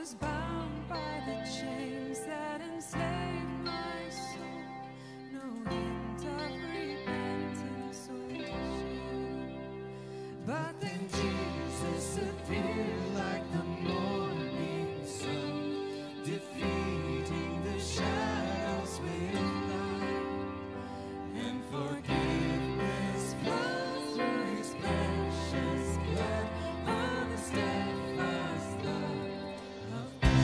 was bound by the chains that enslaved my soul. No hint of repentance or shame. But then Jesus appeared like the morning sun, defeating the shadows with light, and forgiveness flowed through his precious blood. Oh, the steadfast love of God.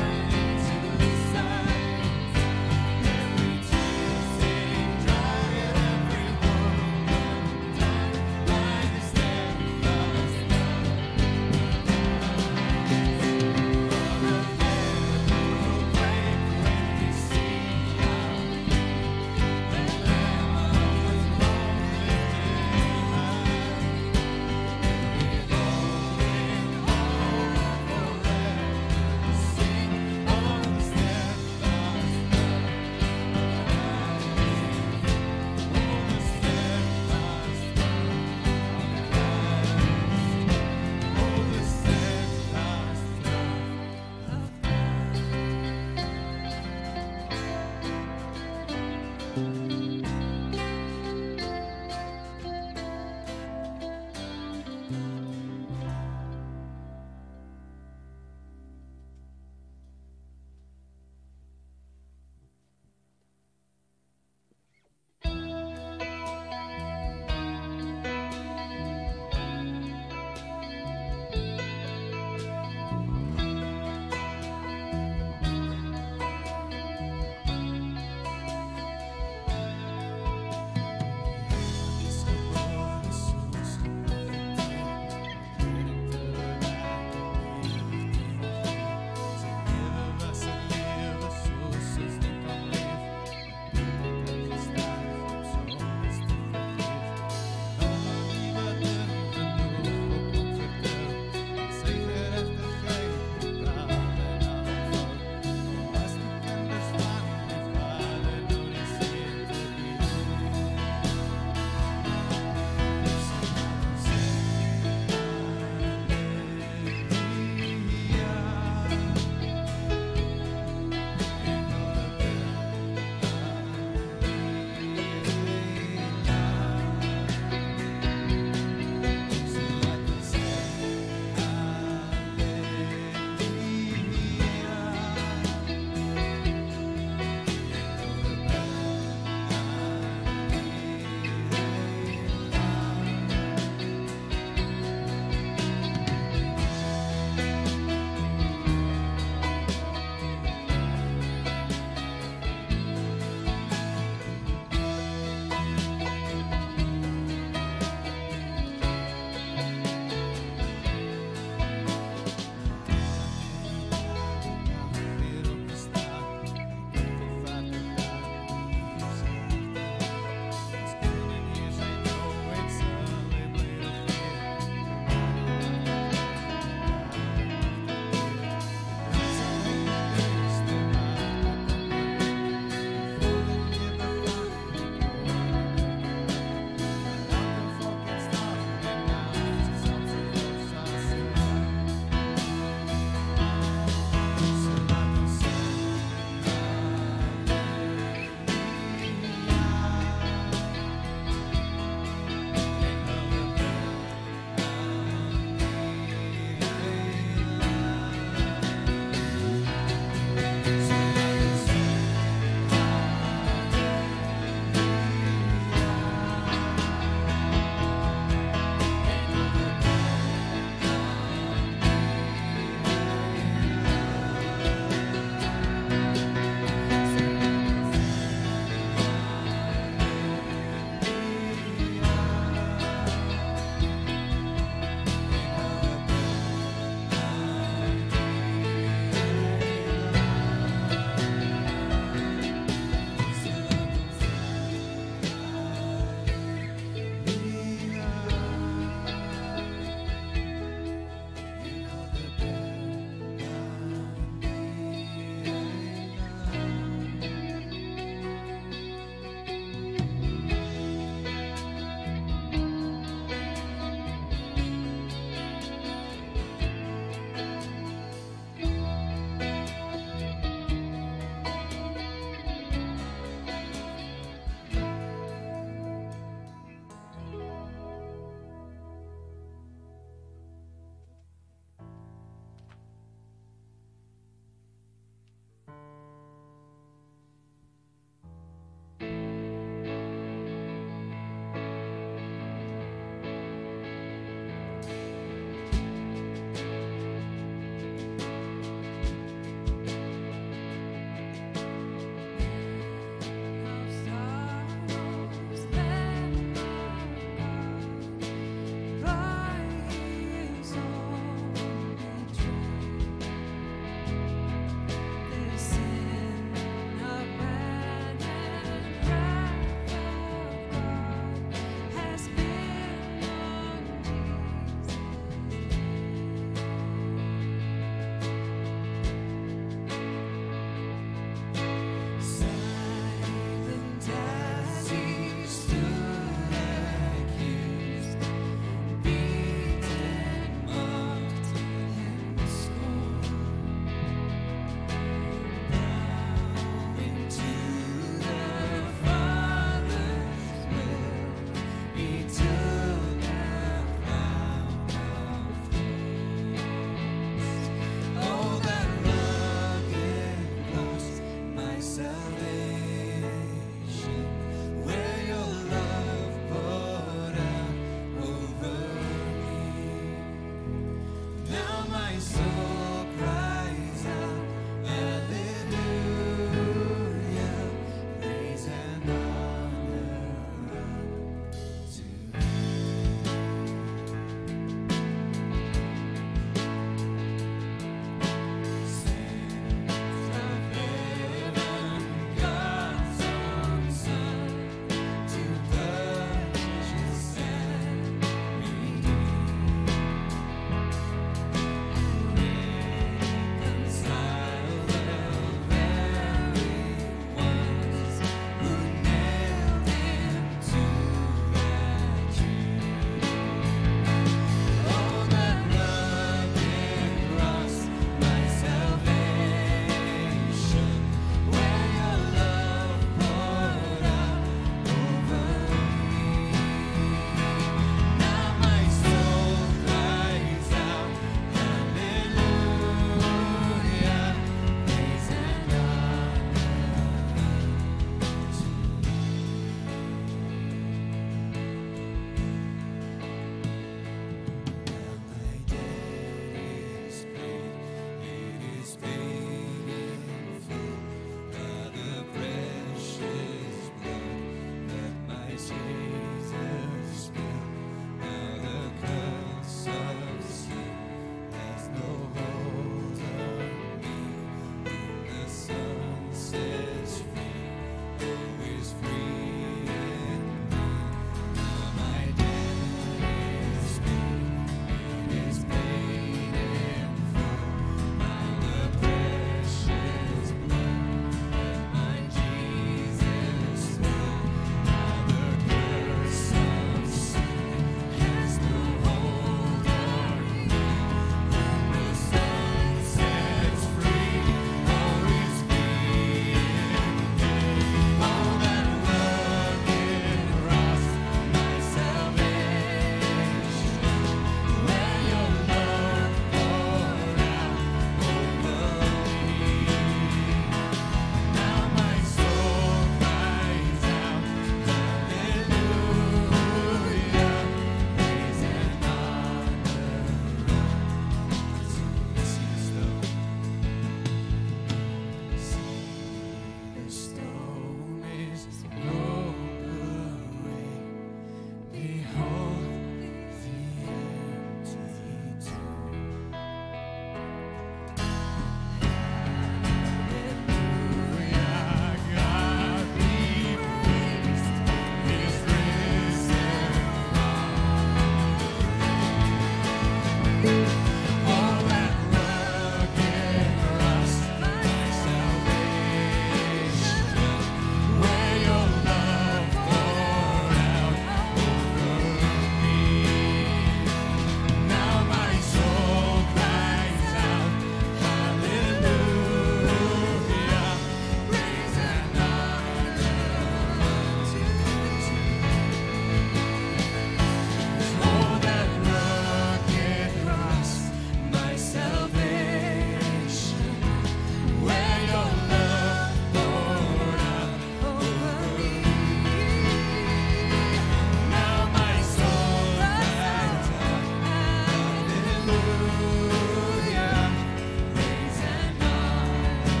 Praise and honor to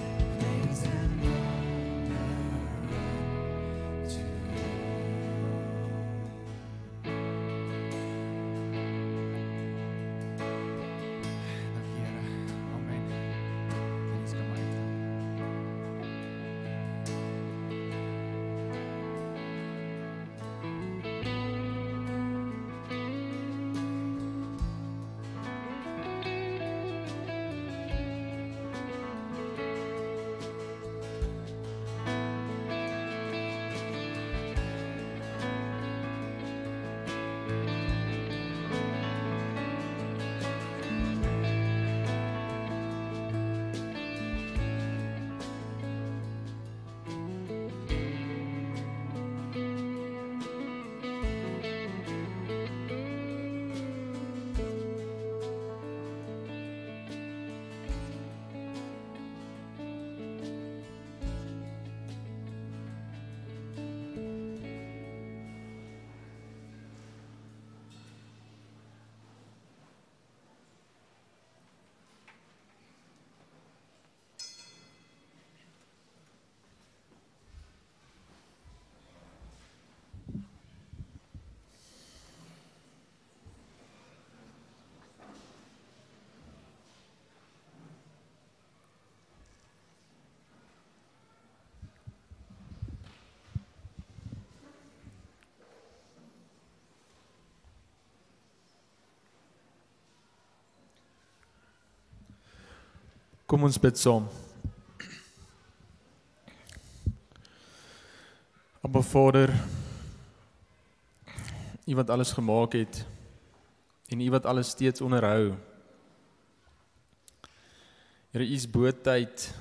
praise and honor to Dankie Here. Amen. Kennis kom uit. Kom ons bid saam. Abba Vader, U wat alles gemaak het en U wat alles steeds onderhou. Here, U is bo tyd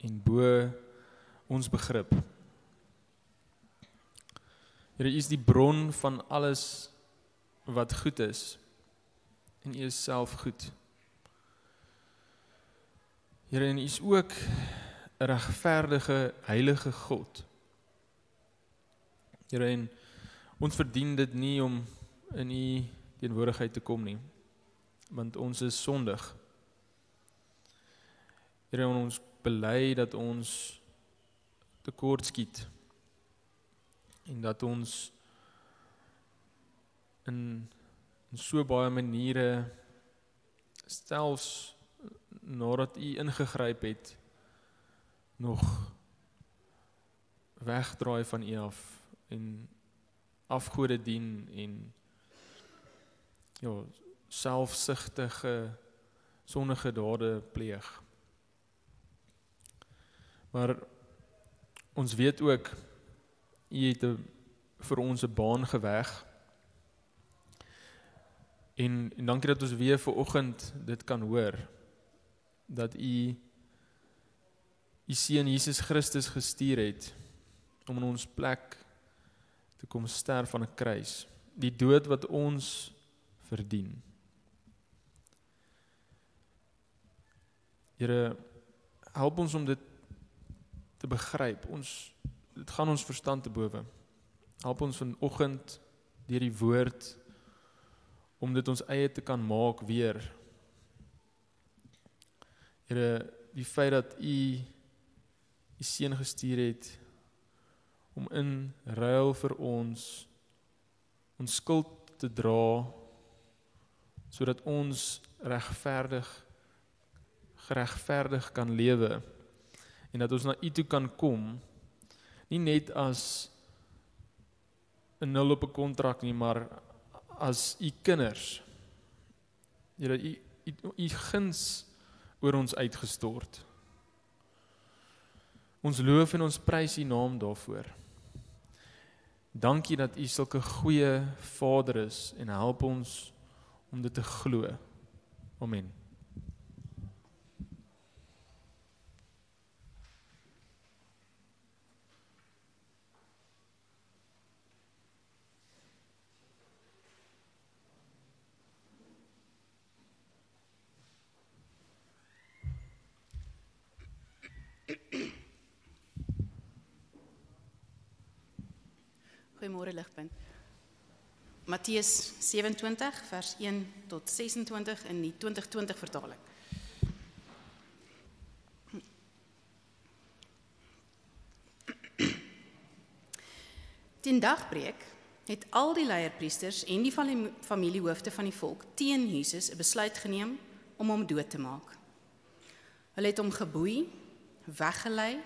en bo ons begrip. Here, U is die bron van alles wat goed is en U is self goed. Here, en U is ook 'n regverdige, heilige God. Here, en ons verdien dit nie om in U teenwoordigheid te kom nie, want ons is sondig. Here, en ons bely dat ons tekort skiet en dat ons in so baie maniere selfs nadat U ingegryp het, nog wegdraai van U af en afgode dien en selfsugtige, sondige dade pleeg. Maar ons weet ook, U het vir ons 'n baan geweg. En dankie dat ons weer vanoggend dit kan hoor, dat U Seun Jesus Christus gestuur het om in ons plek te kom sterf aan 'n kruis, die dood wat ons verdien. Here, help ons om dit te begryp. Dit gaan ons verstand te bowe. Help ons vanoggend deur die woord om dit ons eie te kan maak weer. Here, die feit dat U Seun gestuur het om in ruil vir ons skuld te dra, sodat ons geregverdig kan lewe en dat ons na U toe kan kom, nie net as 'n nul op 'n kontrak nie, maar as U kinders. Here, U guns oor ons uitgestort. Ons loof en ons prys U naam daarvoor. Dankie dat U sulke goeie Vader is en help ons om dit te glo. Amen. Goeiemôre Ligpunt. Matteus 27 vers 1 tot 26 in die 2020 vertaling. Teen dagbreek het al die leierpriesters en die familiehoofde van die volk teen Jesus 'n besluit geneem om hom dood te maak. Hulle het hom geboei, weggelei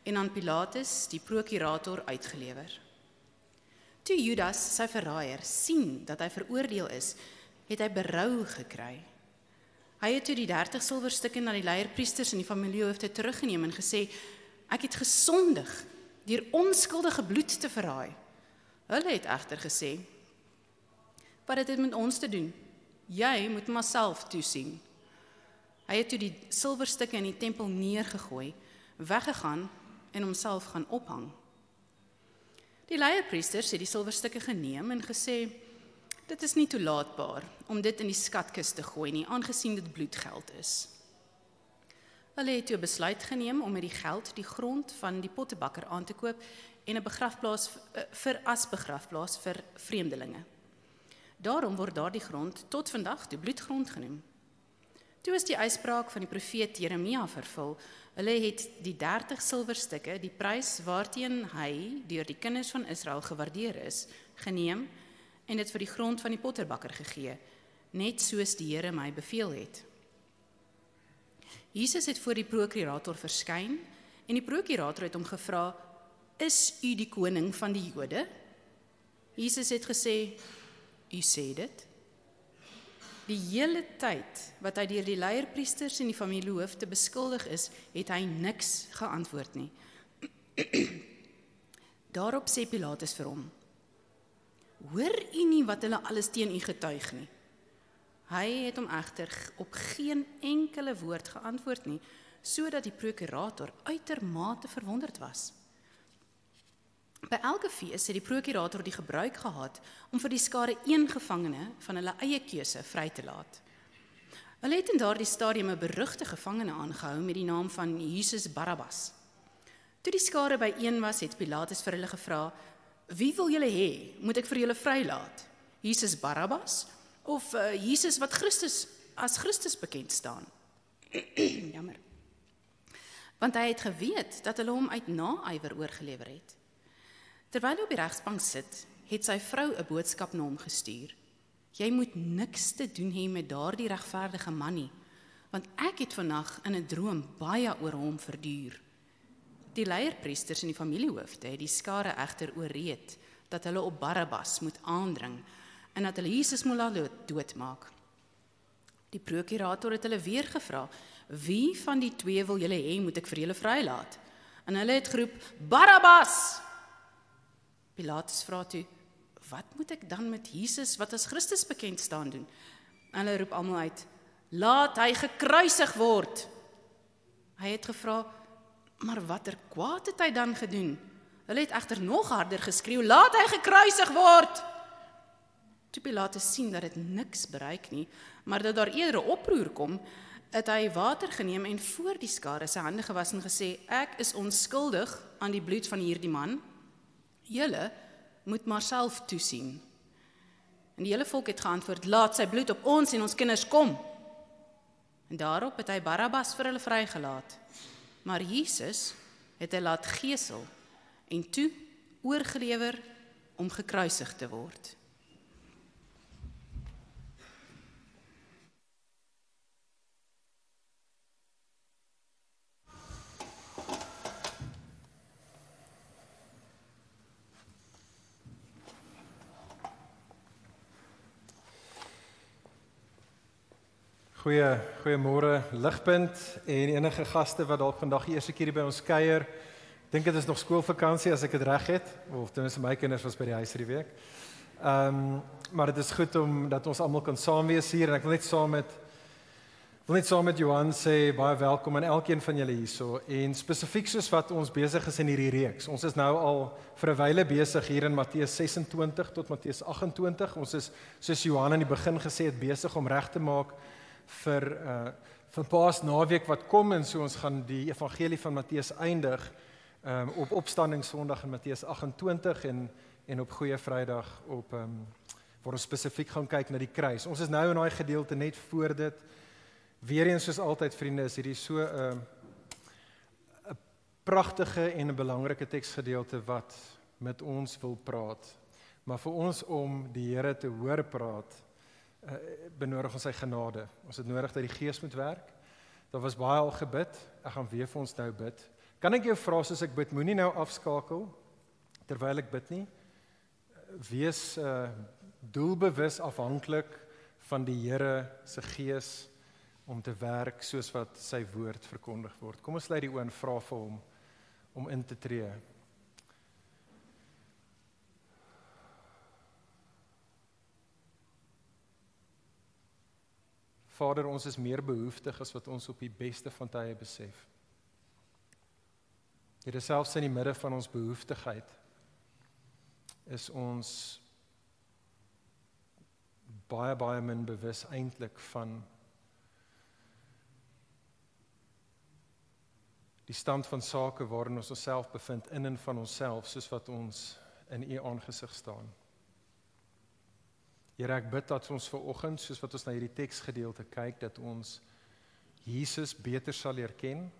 en aan Pilatus, die prokurator, uitgelewer. Toe Judas, sy verraaier, sien dat hy veroordeel is, het hy berou gekry. Hy het toe die 30 silwerstukke na die leierpriesters en die familiehoofde teruggeneem en gesê, ek het gesondig deur onskuldige bloed te verraai. Hulle het egter gesê, wat het dit met ons te doen? Jy moet maar self toesien. Hy het toe die silwerstukke in die tempel neergegooi, weggegaan en homself gaan ophang. Die leierpriesters het die silwerstukke geneem en gesê, dit is nie toelaatbaar om dit in die skatkis te gooi nie, aangesien dit bloedgeld is. Hulle het toe 'n besluit geneem om met die geld die grond van die pottebakker aan te koop en 'n begrafplaas as begrafplaas vir vreemdelinge. Daarom word daardie grond tot vandag die bloedgrond genoem. Toe is die uitspraak van die profeet Jeremia vervul. Hulle het die 30 silwerstukke, die prys waarteen hy deur die kinders van Israel gewaardeer is, geneem en dit vir die grond van die potterbakker gegee, net soos die Here my beveel het. Jesus het voor die prokurator verskyn en die prokurator het hom gevra, is u die koning van die Jode? Jesus het gesê, u sê dit. Die hele tyd wat hy deur die leierpriesters en die familiehoofde beskuldig is, het hy niks geantwoord nie. Daarop sê Pilatus vir hom, hoor u nie wat hulle alles teen u getuig nie? Hy het hom egter op geen enkele woord geantwoord nie, sodat die prokurator uitermate verwonderd was. By elke fees het die prokurator die gebruik gehad om vir die skare een gevangene van hulle eie keuse vry te laat. Hulle het in daardie stadium 'n berugte gevangene aangehou met die naam van Jesus Barabbas. Toe die skare byeen was, het Pilatus vir hulle gevra, wie wil julle hê, moet ek vir julle vrylaat? Jesus Barabbas of Jesus wat as Christus bekend staan? Jammer. Want hy het geweet dat hulle hom uit naaiwer oorgelewer het. Terwyl hy op die regsbank sit, het sy vrou 'n boodskap na hom gestuur. Jy moet niks te doen hê met daardie regverdige man nie, want ek het vannag in 'n droom baie oor hom verduur. Die leierpriesters en die familiehoofde het die skare egter ooreed dat hulle op Barabbas moet aandring en dat hulle Jesus moet laat doodmaak. Die prokurator het hulle weer gevra, wie van die twee wil julle hê moet ek vir julle vrylaat? En hulle het geroep, Barabbas! Pilatus vra toe, wat moet ek dan met Jesus wat as Christus bekend staan doen? En hulle roep almal uit, laat hy gekruisig word. Hy het gevra, maar watter kwaad het hy dan gedoen? Hulle het egter nog harder geskreeu, laat hy gekruisig word. Toe Pilatus sien dat dit niks bereik nie, maar dat daar eerder 'n oproer kom, het hy water geneem en voor die skare sy hande gewas en gesê, ek is onskuldig aan die bloed van hierdie man. Julle moet maar self toesien. En die hele volk het geantwoord, laat sy bloed op ons en ons kinders kom. En daarop het hy Barabbas vir hulle vrygelaat. Maar Jesus het hy laat gesel en toe oorgelewer om gekruisig te word. Goeiemôre Ligpunt en enige gaste wat dalk vandag die eerste keer by ons kuier. Ek dink dit is nog skoolvakansie as ek dit reg het, of ten minste my kinders was by die huis hierdie week. Maar dit is goed om dat ons almal kan saam wees hier en ek wil net saam met Johan sê baie welkom aan elkeen van julle hierso en spesifiek soos wat ons besig is in hierdie reeks. Ons is nou al vir 'n wyle besig hier in Matteus 26 tot Matteus 28. Ons is soos Johan aan die begin gesê het besig om reg te maak vir Paasnaweek wat kom en so ons gaan die evangelie van Matteus eindig op Opstandingssondag in Matteus 28 en en op Goeie Vrydag op waar ons spesifiek gaan kyk na die kruis. Ons is nou in daai gedeelte net voor dit. Weer eens soos altyd vriende, is hierdie so 'n pragtige en 'n belangrike teksgedeelte wat met ons wil praat. Maar vir ons om die Here te hoor praat, benodig ons sy genade. Ons het nodig dat die Gees moet werk. Daar was baie al gebid. Ek gaan weer vir ons nou bid. Kan ek jou vra soos ek bid, moenie nou afskakel terwyl ek bid nie. Wees doelbewus afhanklik van die Here se Gees om te werk soos wat sy woord verkondig word. Kom ons sluit die oë en vra vir hom om in te tree. Vader, ons is meer behoeftig as wat ons op die beste van tye besef. Here, selfs in die midde van ons behoeftigheid is ons baie min bewus eintlik van die stand van sake waarin ons onsself bevind in en van onsself, soos wat ons in U aangesig staan. Here, ek bid dat ons vanoggend, soos wat ons na hierdie teksgedeelte kyk, dat ons Jesus beter sal leer ken.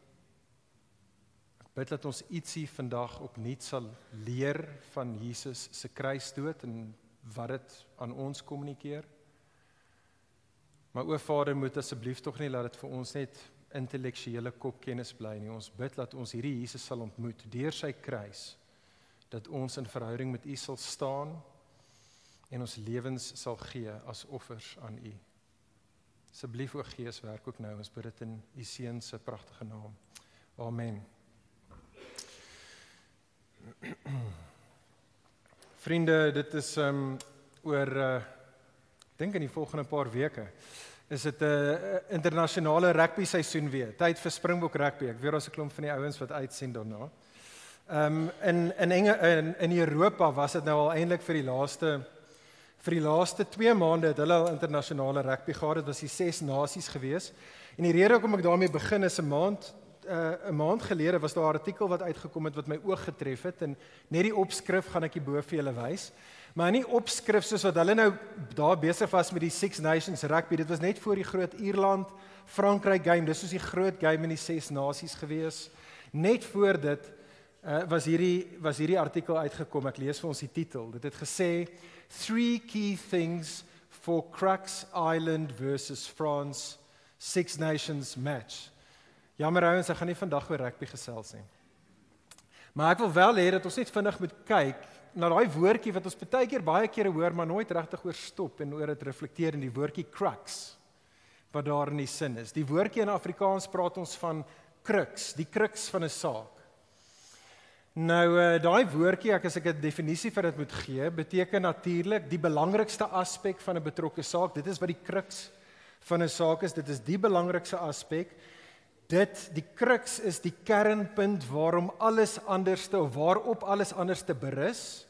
Ek bid dat ons ietsie vandag opnuut sal leer van Jesus se kruisdood en wat dit aan ons kommunikeer. Maar o Vader, moet asseblief tog nie laat dit vir ons net intellektuele kopkennis bly nie. Ons bid dat ons hierdie Jesus sal ontmoet deur sy kruis, dat ons in verhouding met U sal staan en ons lewens sal gee as offers aan U. Asseblief o Gees, werk ook nou. Ons bid dit in U Seun se pragtige naam. Amen. Vriende, dit is oor dink in die volgende paar weke is dit 'n internasionale rugby seisoen weer. Tyd vir Springbok rugby. Ek weet daar's 'n klomp van die ouens wat uitsien daarna. In Europa was dit nou al eintlik vir die laaste 2 maande het hulle al internasionale rugby gehad. Dit was die 6 nasies gewees. En die rede hoekom ek daarmee begin is 'n maand gelede was daar 'n artikel wat uitgekom het wat my oog getref het en net die opskrif gaan ek hier bo vir julle wys. Maar in die opskrif soos wat hulle nou daar besig was met die Six Nations rugby, dit was net voor die groot Ierland Frankryk game, dis soos die groot game in die 6 nasies gewees. Net voor dit was hierdie artikel uitgekom. Ek lees vir ons die titel. Dit het gesê 3 key things for Crux Island versus France Six Nations match. Jammer ouens, ek gaan nie vandag oor rugby gesels nie. Maar ek wil wel hê dat ons net vinnig moet kyk na daai woordjie wat ons baie kere hoor, maar nooit regtig oor stop en oor dit reflekteer in die woordjie crux, wat daar in die sin is. Die woordjie in Afrikaans praat ons van crux, die crux van 'n saak. Nou, daai woordjie, as ek 'n definisie vir dit moet gee, beteken natuurlik die belangrikste aspek van 'n betrokke saak. Dit is wat die crux van 'n saak is, dit is die belangrikste aspek. Die crux is die kernpunt waarop alles anderste berus.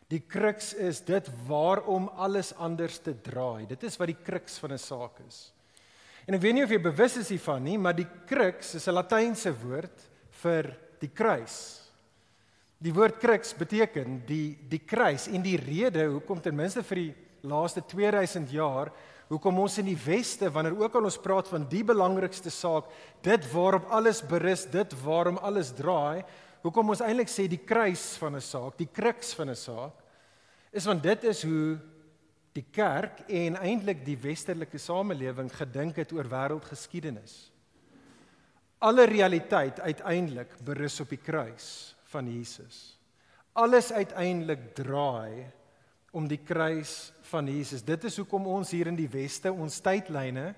Die crux is dit waarom alles anderste draai. Dit is wat die crux van 'n saak is. En ek weet nie of jy bewus is hiervan nie, maar die crux is 'n Latynse woord vir die kruis. Die woord crux beteken die kruis en die rede hoekom ten minste vir die laaste 2000 jaar hoekom ons in die weste, wanneer ook al ons praat van die belangrikste saak, dit waarop alles berus, dit waarom alles draai, hoekom ons eintlik sê die kruis van 'n saak, die crux van 'n saak, is want dit is hoe die kerk en eintlik die westerlike samelewing gedink het oor wêreldgeskiedenis. Alle realiteit uiteindelik berus op die kruis van Jesus. Alles uiteindelik draai om die kruis van Jesus. Dit is hoekom ons hier in die weste, ons tydlyne,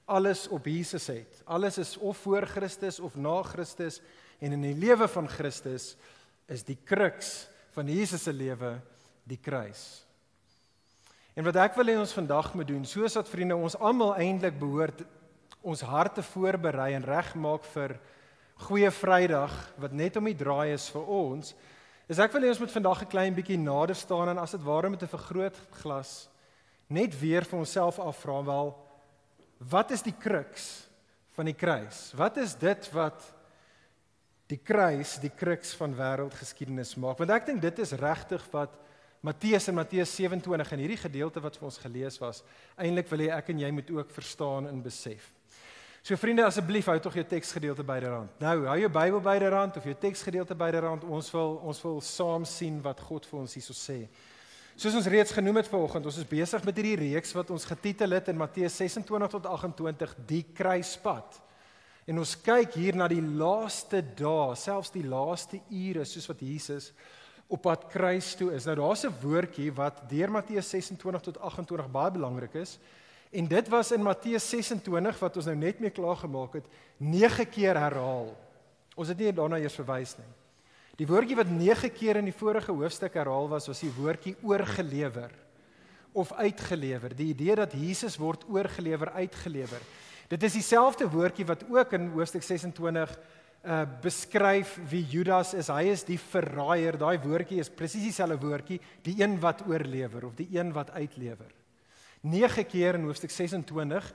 alles op Jesus het. Alles is of voor Christus of na Christus, en in die lewe van Christus is die crux van Jesus se lewe die kruis. En wat ek wil hê ons vandag moet doen, soos dat vriende, ons almal eintlik behoort ons harte voorberei en regmaak vir Goeie Vrydag, wat net om die draai is vir ons, is ek wil hê ons moet vandag 'n klein bietjie nader staan en as dit ware met 'n vergrootglas net weer vir onsself afvra, wel, wat is die crux van die kruis? Wat is dit wat die kruis die crux van wêreldgeskiedenis maak? Want ek dink dit is regtig wat Matteus en Matteus 27 in hierdie gedeelte wat vir ons gelees was, eintlik wil ek en jy moet ook verstaan en besef. So vriende, asseblief hou tog jou teksgedeelte byderhand. Nou, hou jou Bybel byderhand of jou teksgedeelte byderhand. Ons wil saam sien wat God vir ons hierso sê. Soos ons reeds genoem het vanoggend, ons is besig met hierdie reeks wat ons getitel het in Matteus 26 tot 28, die kruispad. En ons kyk hier na die laaste dae, selfs die laaste ure, soos wat Jesus op pad kruis toe is. Nou daar's 'n woordjie wat deur Matteus 26 tot 28 baie belangrik is. En dit was in Matteus 26 wat ons nou net mee klaar gemaak het, 9 keer herhaal. Ons het nie daarna eers verwys nie. Die woordjie wat 9 keer in die vorige hoofstuk herhaal was die woordjie oorgelewer of uitgelewer. Die idee dat Jesus word oorgelewer, uitgelewer. Dit is dieselfde woordjie wat ook in hoofstuk 26 beskryf wie Judas is. Hy is die verraaier. Daai woordjie is presies dieselfde woordjie, die een wat oorlewer of die een wat uitlewer. 9 keer in hoofstuk 26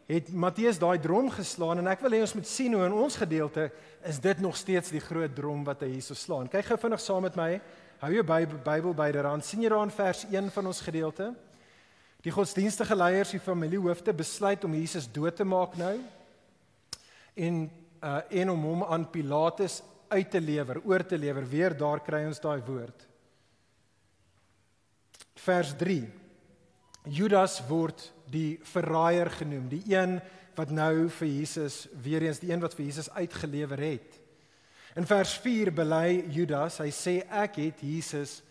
het Matteus daai drom geslaan en ek wil hê ons moet sien hoe in ons gedeelte is dit nog steeds die groot drom wat hy hierso slaan. Kyk gou vinnig saam met my. Hou jou Bybel byderhand. sien jy daar in vers 1 van ons gedeelte? Die godsdienstige leiers, die familiehoofde besluit om Jesus dood te maak nou en om hom aan Pilatus uit te lewer, oor te lewer. Weer daar kry ons daai woord. Vers 3. Judas word die verraaier genoem, die een wat nou vir Jesus, weer eens die een wat vir Jesus uitgelewer het. In vers 4 bely Judas, hy sê ek het Jesus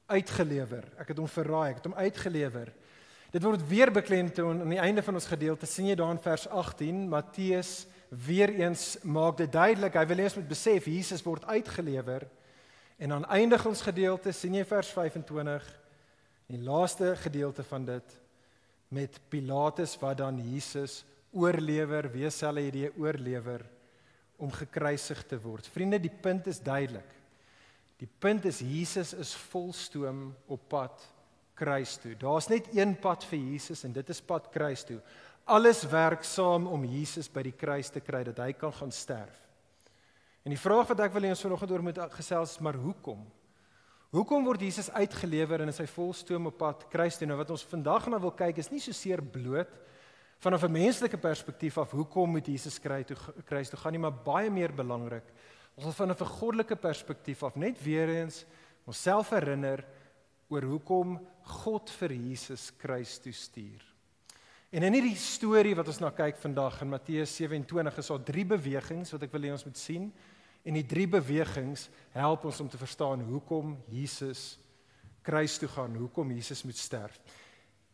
uitgelewer, ek het hom verraai, ek het hom uitgelewer. Dit word weer beklemtoon aan die einde van ons gedeelte, sien jy daar in vers 18, Matteus weer eens maak dit duidelik, hy wil hê ons moet besef, Jesus word uitgelewer, en dan eindig ons gedeelte, sien jy vers 25, die laaste gedeelte van dit, met Pilatus wat dan Jesus oorlewer, wees hulle idee oorlewer, om gekruisig te word. Vriende, die punt is duidelik. Die punt is, Jesus is volstoom op pad kruis toe. Daar's net een pad vir Jesus en dit is pad kruis toe. Alles werk saam om Jesus by die kruis te kry, dat hy kan gaan sterf. En die vraag wat ek wil hê ons vanoggend oor moet gesels is, maar hoekom? Hoekom word Jesus uitgelewer en is hy volstoom op pad kruis toe? Nou wat ons vandag na wil kyk is nie so seer bloot vanaf 'n menslike perspektief af hoekom moet Jesus kruis toe gaan nie, maar baie meer belangrik. Ons wil vanaf 'n goddelike perspektief af net weer eens onsself herinner oor hoekom God vir Jesus kruis toe stuur. En in hierdie storie wat ons na kyk vandag in Matteus 27 is daar 3 bewegings wat ek wil hê ons moet sien. En die 3 bewegings help ons om te verstaan hoekom Jesus kruis toe gaan, hoekom Jesus moet sterf.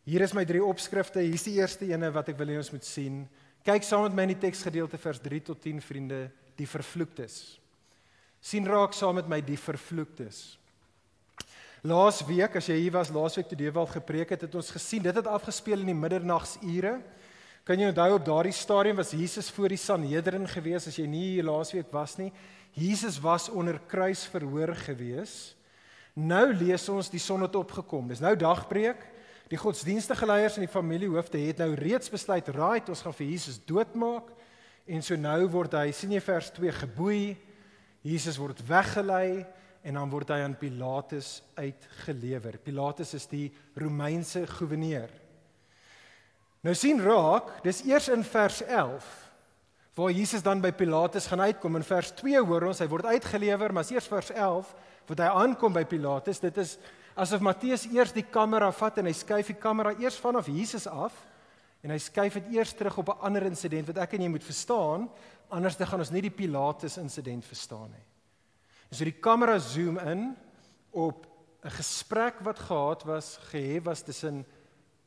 Hier is my 3 opskrifte, hier is die eerste ene wat ek wil hê ons moet sien. Kyk saam met my in die teksgedeelte vers 3 tot 10 vriende, die vervloektes. Sien raak saam met my die vervloektes. Laasweek, as jy hier was, laasweek toe Dewald gepreek het ons gesien, dit het afgespeel in die middernagtsure. Kan jy onthou op daardie stadium was Jesus voor die Sanhedrin gewees, as jy nie hier laasweek was nie. Jesus was onder kruisverhoor gewees. Nou lees ons die son het opgekom. Dis nou dagbreek. Die godsdienstige leiers en die familiehoofde het nou reeds besluit, right, ons gaan vir Jesus doodmaak. En so nou word hy, sien jy vers 2, geboei. Jesus word weggelei en dan word hy aan Pilatus uitgelewer. Pilatus is die Romeinse gouverneur. Nou sien raak, dis eers in vers 11, waar Jesus dan by Pilatus gaan uitkom. In vers 2 hoor ons, hy word uitgelewer, maar eers vers 11, wat hy aankom by Pilatus, dit is asof Matteus eers die kamera vat en hy skuif die kamera eers vanaf Jesus af, en hy skuif dit eers terug op 'n ander insident, wat ek en jy moet verstaan, anders dan gaan ons nie die Pilatus insident verstaan nie. En so die kamera zoom in op 'n gesprek wat gehef was tussen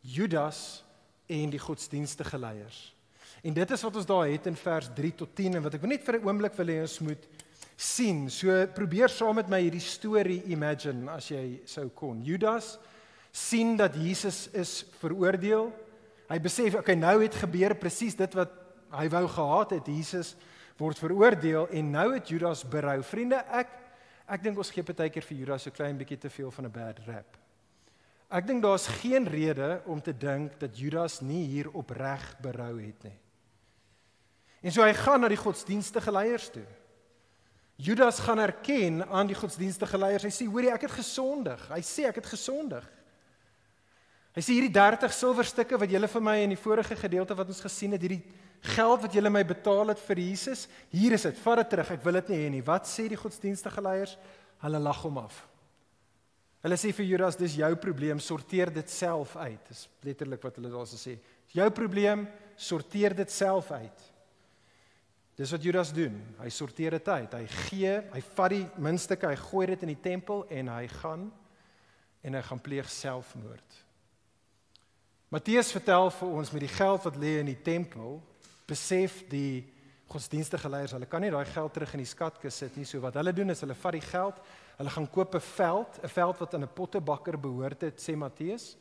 Judas en die godsdienstige leiers. En dit is wat ons daar het in vers 3 tot 10, en wat ek net vir 'n oomblik wil hê ons moet sien. So probeer saam met my hierdie storie imagine, as jy sou kon. Judas sien dat Jesus is veroordeel. Hy besef, okay, nou het gebeur presies dit wat hy wou gehad het. Jesus word veroordeel, en nou het Judas berou. Vriende, ek dink ons gee partykeer vir Judas so klein bietjie te veel van 'n bad rap. Ek dink daar's geen rede om te dink dat Judas nie hier opreg berou het nie. En so hy gaan na die godsdienstige leiers toe. Judas gaan erken aan die godsdienstige leiers. Hy sê, hoorie, ek het gesondig. Hy sê, ek het gesondig. Hy sê, hierdie 30 silwerstukke wat julle vir my in die vorige gedeelte wat ons gesien het, hierdie geld wat julle my betaal het vir Jesus, hier is dit, vat dit terug, ek wil dit nie hê nie. Wat sê die godsdienstige leiers? Hulle lag hom af. Hulle sê vir Judas, dis jou probleem, sorteer dit self uit. Dis letterlik wat hulle daar sê. Jou probleem, sorteer dit self uit. Dis wat Judas doen. Hy sorteer dit uit. Hy vat die muntstukke, hy gooi dit in die tempel en hy gaan pleeg selfmoord. Matteus vertel vir ons met die geld wat lê in die tempel, besef die godsdienstige leiers, hulle kan nie daai geld terug in die skatkis sit nie, so wat hulle doen is, hulle vat die geld, hulle gaan koop 'n veld wat aan 'n pottebakker behoort het, sê Matteus,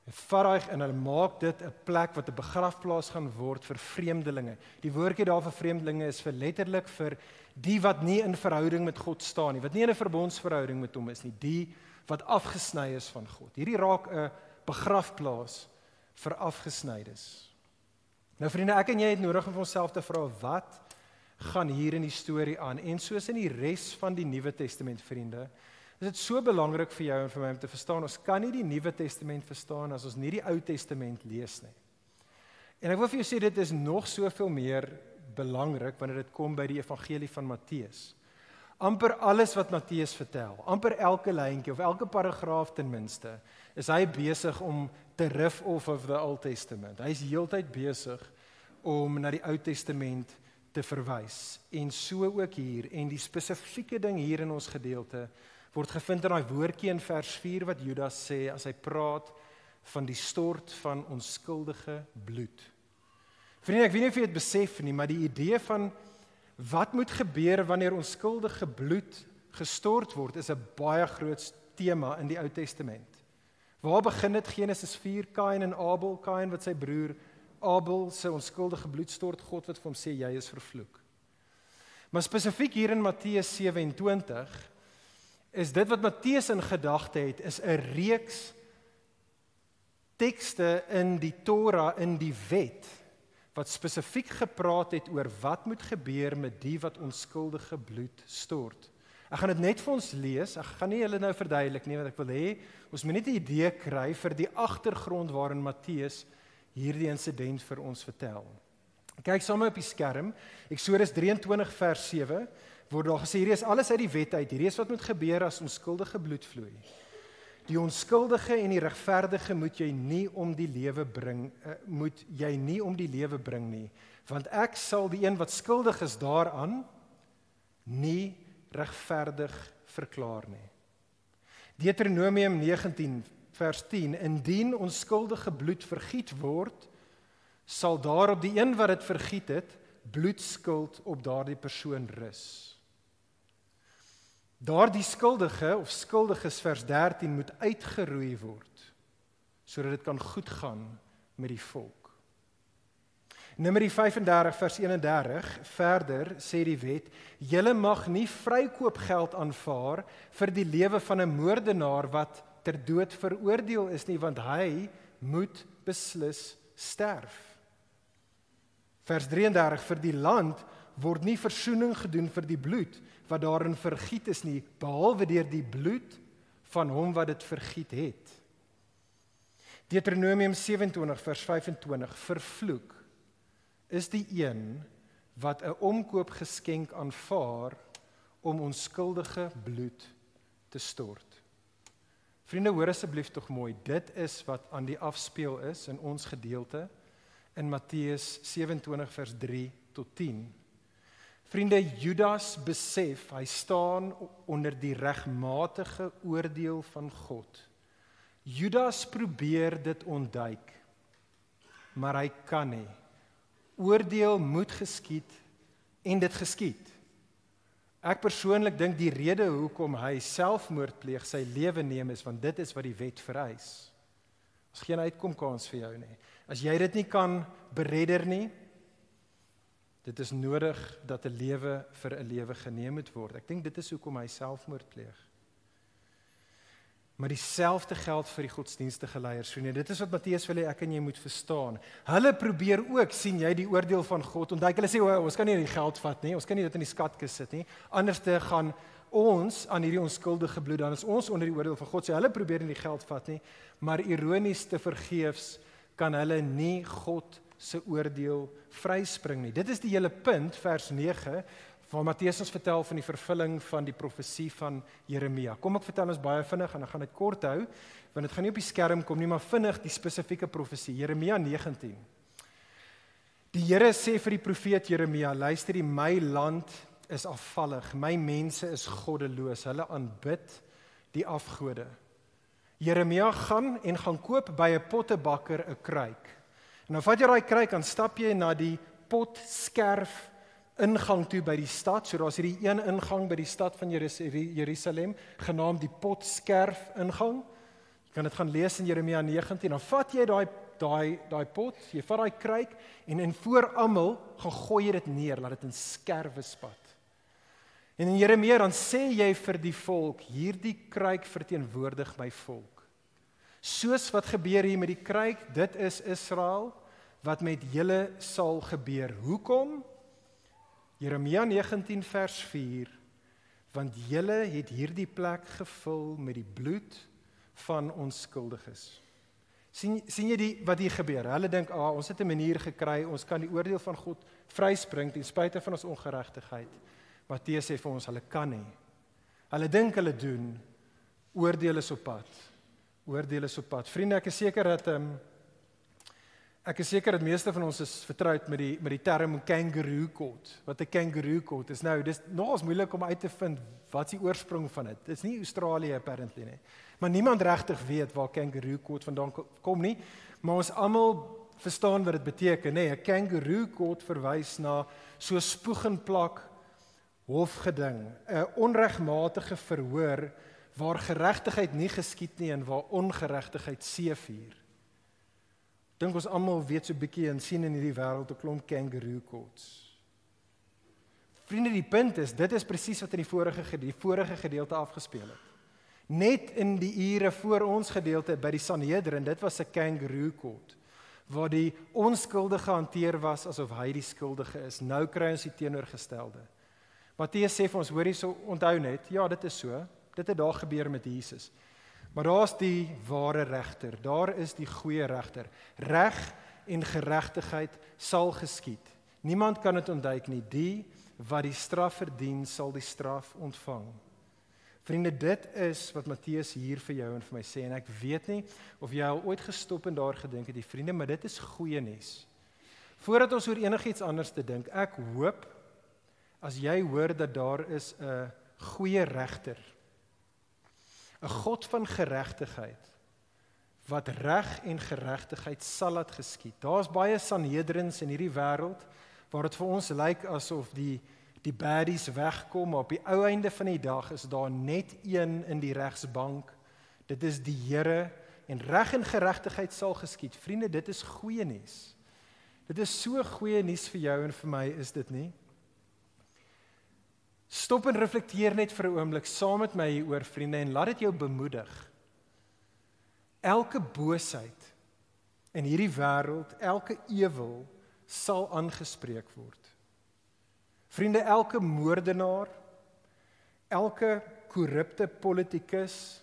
en hulle maak dit 'n plek wat 'n begrafplaas gaan word vir vreemdelinge. Die woordjie daar vir vreemdelinge is letterlik vir die wat nie in verhouding met God staan nie, wat nie in 'n verbondsverhouding met hom is nie, die wat afgesny is van God. Hierdie raak 'n begrafplaas vir afgesnydes. Nou vriende, ek en jy het nodig om vir onsself te vra, wat gaan hier in die storie aan? En soos in die res van die Nuwe Testament, vriende, is dit so belangrik vir jou en vir my om te verstaan, ons kan nie die Nuwe Testament verstaan as ons nie die Ou Testament lees nie. En ek wil vir jou sê, dit is nog soveel meer belangrik wanneer dit kom by die evangelie van Matteus. Amper alles wat Matteus vertel, amper elke lyntjie of elke paragraaf ten minste, is hy besig om te riff off of the Old Testament. Hy is heeltyd besig om na die Ou Testament te verwys. En so ook hier, en die spesifieke ding hier in ons gedeelte, word gevind in daai woordjie in vers 4 wat Judas sê, as hy praat van die stort van onskuldige bloed. Vriende, ek weet nie of jy dit besef nie, maar die idee van wat moet gebeur wanneer onskuldige bloed gestort word, is 'n baie groot tema in die Ou Testament. Waar begin dit? Genesis 4, Kain en Abel, Kain wat sy broer Abel se onskuldige bloed stort, God wat vir hom sê, jy is vervloek. Maar spesifiek hier in Matteus 27, is dit wat Matteus in gedagte het, is 'n reeks tekste in die Torah, in die wet, wat spesifiek gepraat het oor wat moet gebeur met die wat onskuldige bloed stort. Ek gaan dit net vir ons lees, ek gaan nie julle nou verduidelik nie, want ek wil hê, ons moet net 'n idee kry vir die agtergrond waarin Matteus hierdie insident vir ons vertel. Kyk saam op die skerm, Eksodus 23 vers 7, word daar gesê, hierdie is alles uit die wet uit, hierdie is wat moet gebeur as onskuldige bloed vloei. Die onskuldige en die regverdige moet jy nie om die lewe bring nie, want ek sal die een wat skuldig is daaraan nie regverdig verklaar nie. Deuteronomium 19 vers 10, indien onskuldige bloed vergiet word, sal daar op die een wat dit vergiet het, bloedskuld op daardie persoon rus. Daardie skuldige of skuldiges vers 13 moet uitgeroei word, sodat dit kan goed gaan met die volk. Numeri 35 vers 31, verder sê die wet, julle mag nie vrykoopgeld aanvaar vir die lewe van 'n moordenaar wat ter dood veroordeel is nie, want hy moet beslis sterf. Vers 33, vir die land word nie versoening gedoen vir die bloed wat daarin vergiet is nie, behalwe deur die bloed van hom wat dit vergiet het. Deuteronomium 27 vers 25, vervloek is die een wat 'n omkoopgeskenk aanvaar om onskuldige bloed te stort. Vriende, hoor asseblief tog mooi, dit is wat aan die afspeel is in ons gedeelte in Matteus 27 vers 3 tot 10. Vriende, Judas besef, hy staan onder die regmatige oordeel van God. Judas probeer dit ontduik, maar hy kan nie. Oordeel moet geskied en dit geskied. Ek persoonlik dink die rede hoekom hy selfmoord pleeg, sy lewe neem is, want dit is wat die wet vereis. Daar's geen uitkomkans vir jou nie. As jy dit nie kan beredder nie, dit is nodig dat 'n lewe vir 'n lewe geneem moet word. Ek dink dit is hoekom hy selfmoord pleeg. Maar dieselfde geld vir die godsdienstige leiers, vriende. Dit is wat Matteus wil hê ek en jy moet verstaan. Hulle probeer ook, sien jy, die oordeel van God ontduik. Hulle sê, ons kan nie die geld vat nie, ons kan nie dit in die skatkis sit nie. Anders te gaan ons aan hierdie onskuldige bloed, dan is ons onder die oordeel van God. So hulle probeer nie die geld vat nie, maar ironies te vergeefs kan hulle nie God se oordeel vryspring nie. Dit is die hele punt, vers 9, waar Matteus ons vertel van die vervulling van die profesie van Jeremia. Kom ek vertel ons baie vinnig en ek gaan dit kort hou, want dit gaan nie op die skerm kom nie, maar vinnig die spesifieke profesie. Jeremia 19. Die Here sê vir die profeet Jeremia, luister, my land is afvallig, my mense is goddeloos, hulle aanbid die afgode. Jeremia gaan koop by 'n pottebakker 'n kruik. En dan vat jy daai kruik en stap jy na die potskerf ingang toe by die stad. So daar's hierdie een ingang by die stad van Jerusalem, genaamd die potskerf ingang. Jy kan dit gaan lees in Jeremia 19. Dan vat jy daai pot, jy vat daai kruik en voor almal gaan gooi jy dit neer, laat dit in skerwe spat. En in Jeremia dan sê jy vir die volk, hierdie kruik verteenwoordig my volk. Soos wat gebeur hier met die kruik, dit is Israel, wat met julle sal gebeur. Hoekom? Jeremia 19 vers 4, want julle het hierdie plek gevul met die bloed van onskuldiges. Sien jy wat hier gebeur? Hulle dink, ons het 'n manier gekry, ons kan die oordeel van God vryspring ten spyte van ons ongeregtigheid. Matteus sê vir ons, hulle kan nie. Hulle dink hulle doen, oordeel is op pad. Oordeel is op pad. Vriende, ek is seker dat meeste van ons is vertroud met die term kangaroo court. Wat 'n kangaroo court is. Nou, dis nogals moeilik om uit te vind wat die oorsprong van dit. Dit is nie Australië apparently nie. Maar niemand regtig weet waar kangaroo court vandaan kom nie, maar ons almal verstaan wat dit beteken, nê? 'n Kangaroo court verwys na so spoeg en plak hofgeding, 'n onregmatige verhoor waar geregtigheid nie geskied nie en waar ongeregtigheid seevier. Dink ons almal weet so 'n bietjie en sien in hierdie wêreld 'n klomp kangaroo courts. Vriende, die punt is, dit is presies wat in die vorige gedeelte afgespeel het. Net in die ure voor ons gedeelte by die Sanhedrin, dit was 'n kangaroo court, waar die onskuldige hanteer was asof hy die skuldige is. Nou kry ons die teenoorgestelde. Matteus sê vir ons, hoor hierso, onthou net, ja, dit is so, dit het daar gebeur met Jesus. Maar daar's die ware regter, daar is die goeie regter. Reg en geregtigheid sal geskied. Niemand kan dit ontduik nie. Die wat die straf verdien, sal die straf ontvang. Vriende, dit is wat Matteus hier vir jou en vir my sê, en ek weet nie of jy al ooit gestop en daar gedink het, die vriende, maar dit is goeie nuus. Voordat ons oor enigiets anders te dink, ek hoop, as jy hoor dat daar is 'n goeie regter, 'n God van geregtigheid, wat reg en geregtigheid sal laat geskied. Daar's baie Sanhedrins in hierdie wêreld, waar dit vir ons lyk asof die baddies wegkom, maar op die ou einde van die dag is daar net een in die regsbank, dit is die Here, en reg en geregtigheid sal geskied. Vriende, dit is goeie nuus. Dit is so goeie nuus vir jou en vir my, is dit nie? Stop en reflekteer net vir 'n oomblik saam met my hieroor, vriende, en laat dit jou bemoedig. Elke boosheid in hierdie wêreld, elke ewel sal aangespreek word. Vriende, elke moordenaar, elke korrupte politikus,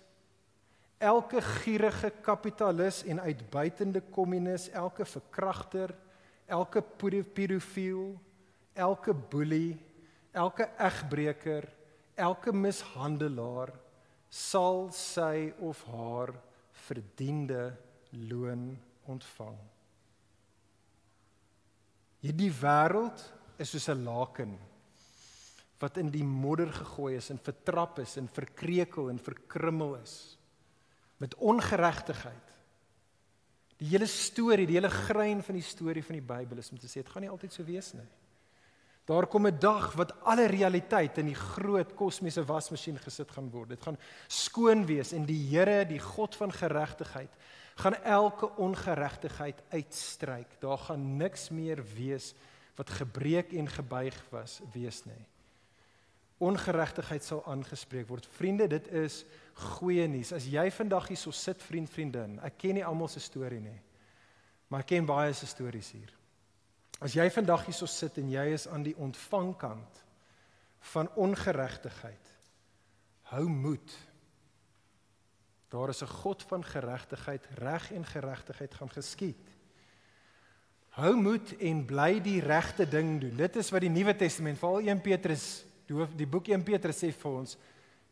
elke gierige kapitalis en uitbuitende kommunis, elke verkragter, elke pedofiel, elke boelie, elke egbreker, elke mishandelaar sal sy of haar verdiende loon ontvang. Hierdie wêreld is soos 'n laken wat in die modder gegooi is en vertrap is en verkrekel en verkrummel is met ongeregtigheid. Die hele storie, die hele grein van die storie van die Bybel is om te sê, dit gaan nie altyd so wees nie. Daar kom 'n dag wat alle realiteit in die groot kosmiese wasmasjien gesit gaan word. Dit gaan skoon wees en die Here, die God van geregtigheid, gaan elke ongeregtigheid uitstryk. Daar gaan niks meer wees wat gebreek en gebuig wees nie. Ongeregtigheid sal aangespreek word. Vriende, dit is goeie nuus. As jy vandag hier so sit, vriendin, ek ken nie almal se storie nie, maar ek ken baie se stories hier. As jy vandag hier so sit en jy is aan die ontvangkant van ongeregtigheid, hou moed. Daar is 'n God van geregtigheid, reg en geregtigheid gaan geskied. Hou moed en bly die regte ding doen. Dit is wat die Nuwe Testament, veral 1 Petrus, die boek 1 Petrus sê vir ons,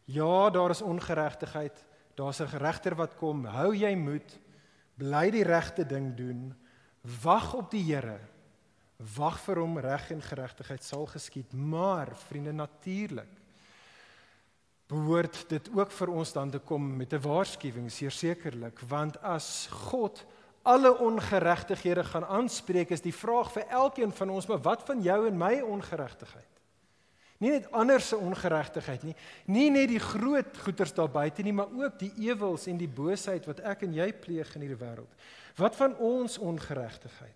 ja, daar is ongeregtigheid, daar's 'n regter wat kom, hou jy moed, bly die regte ding doen, wag op die Here, wag vir hom, reg en geregtigheid sal geskied, maar, vriende, natuurlik, behoort dit ook vir ons dan te kom met 'n waarskuwing, sekerlik, want as God alle ongeregtighede gaan aanspreek, is die vraag vir elkeen van ons, maar wat van jou en my ongeregtigheid? Nie net ander se ongeregtigheid nie net die groot goeters daar buite nie, maar ook die ewels en die boosheid wat ek en jy pleeg in hierdie wêreld. Wat van ons ongeregtigheid?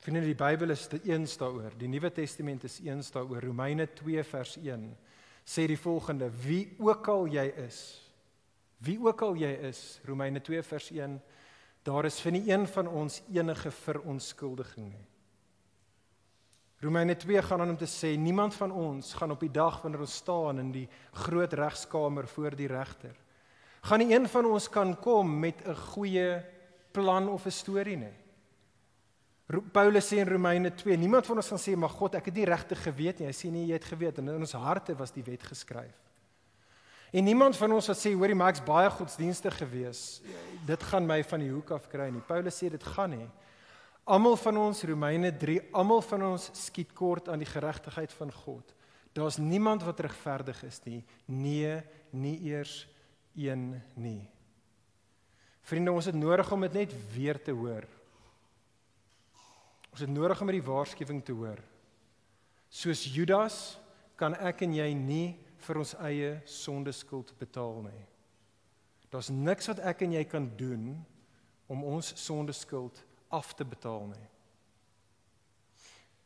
Vriende, die Bybel is eens daaroor, die Nuwe Testament is eens daaroor, Romeine 2 vers 1, sê die volgende, wie ook al jy is, Romeine 2 vers 1, daar is vir nie een van ons enige verontskuldiging nie. Romeine 2 gaan aan om te sê, niemand van ons gaan op die dag wanneer ons staan in die groot regskamer voor die regter, gaan nie een van ons kan kom met 'n goeie plan of 'n storie nie. Paulus sê in Romeine 2, niemand van ons gaan sê, maar God, ek het nie regtig geweet nie. Hy sê nie, jy het geweet, en in ons harte was die wet geskryf. En niemand van ons wat sê, hoorie, maar ek's baie godsdienstig gewees, dit gaan my van die hoek af kry nie. Paulus sê, dit gaan nie. Almal van ons, Romeine 3, almal van ons skiet kort aan die geregtigheid van God. Daar's niemand wat regverdig is nie. Nee, nie eers een nie. Vriende, ons het nodig om dit net weer te hoor. Ons het nodig om die waarskuwing te hoor. Soos Judas kan ek en jy nie vir ons eie sondeskuld betaal nie. Daar's niks wat ek en jy kan doen om ons sondeskuld af te betaal nie.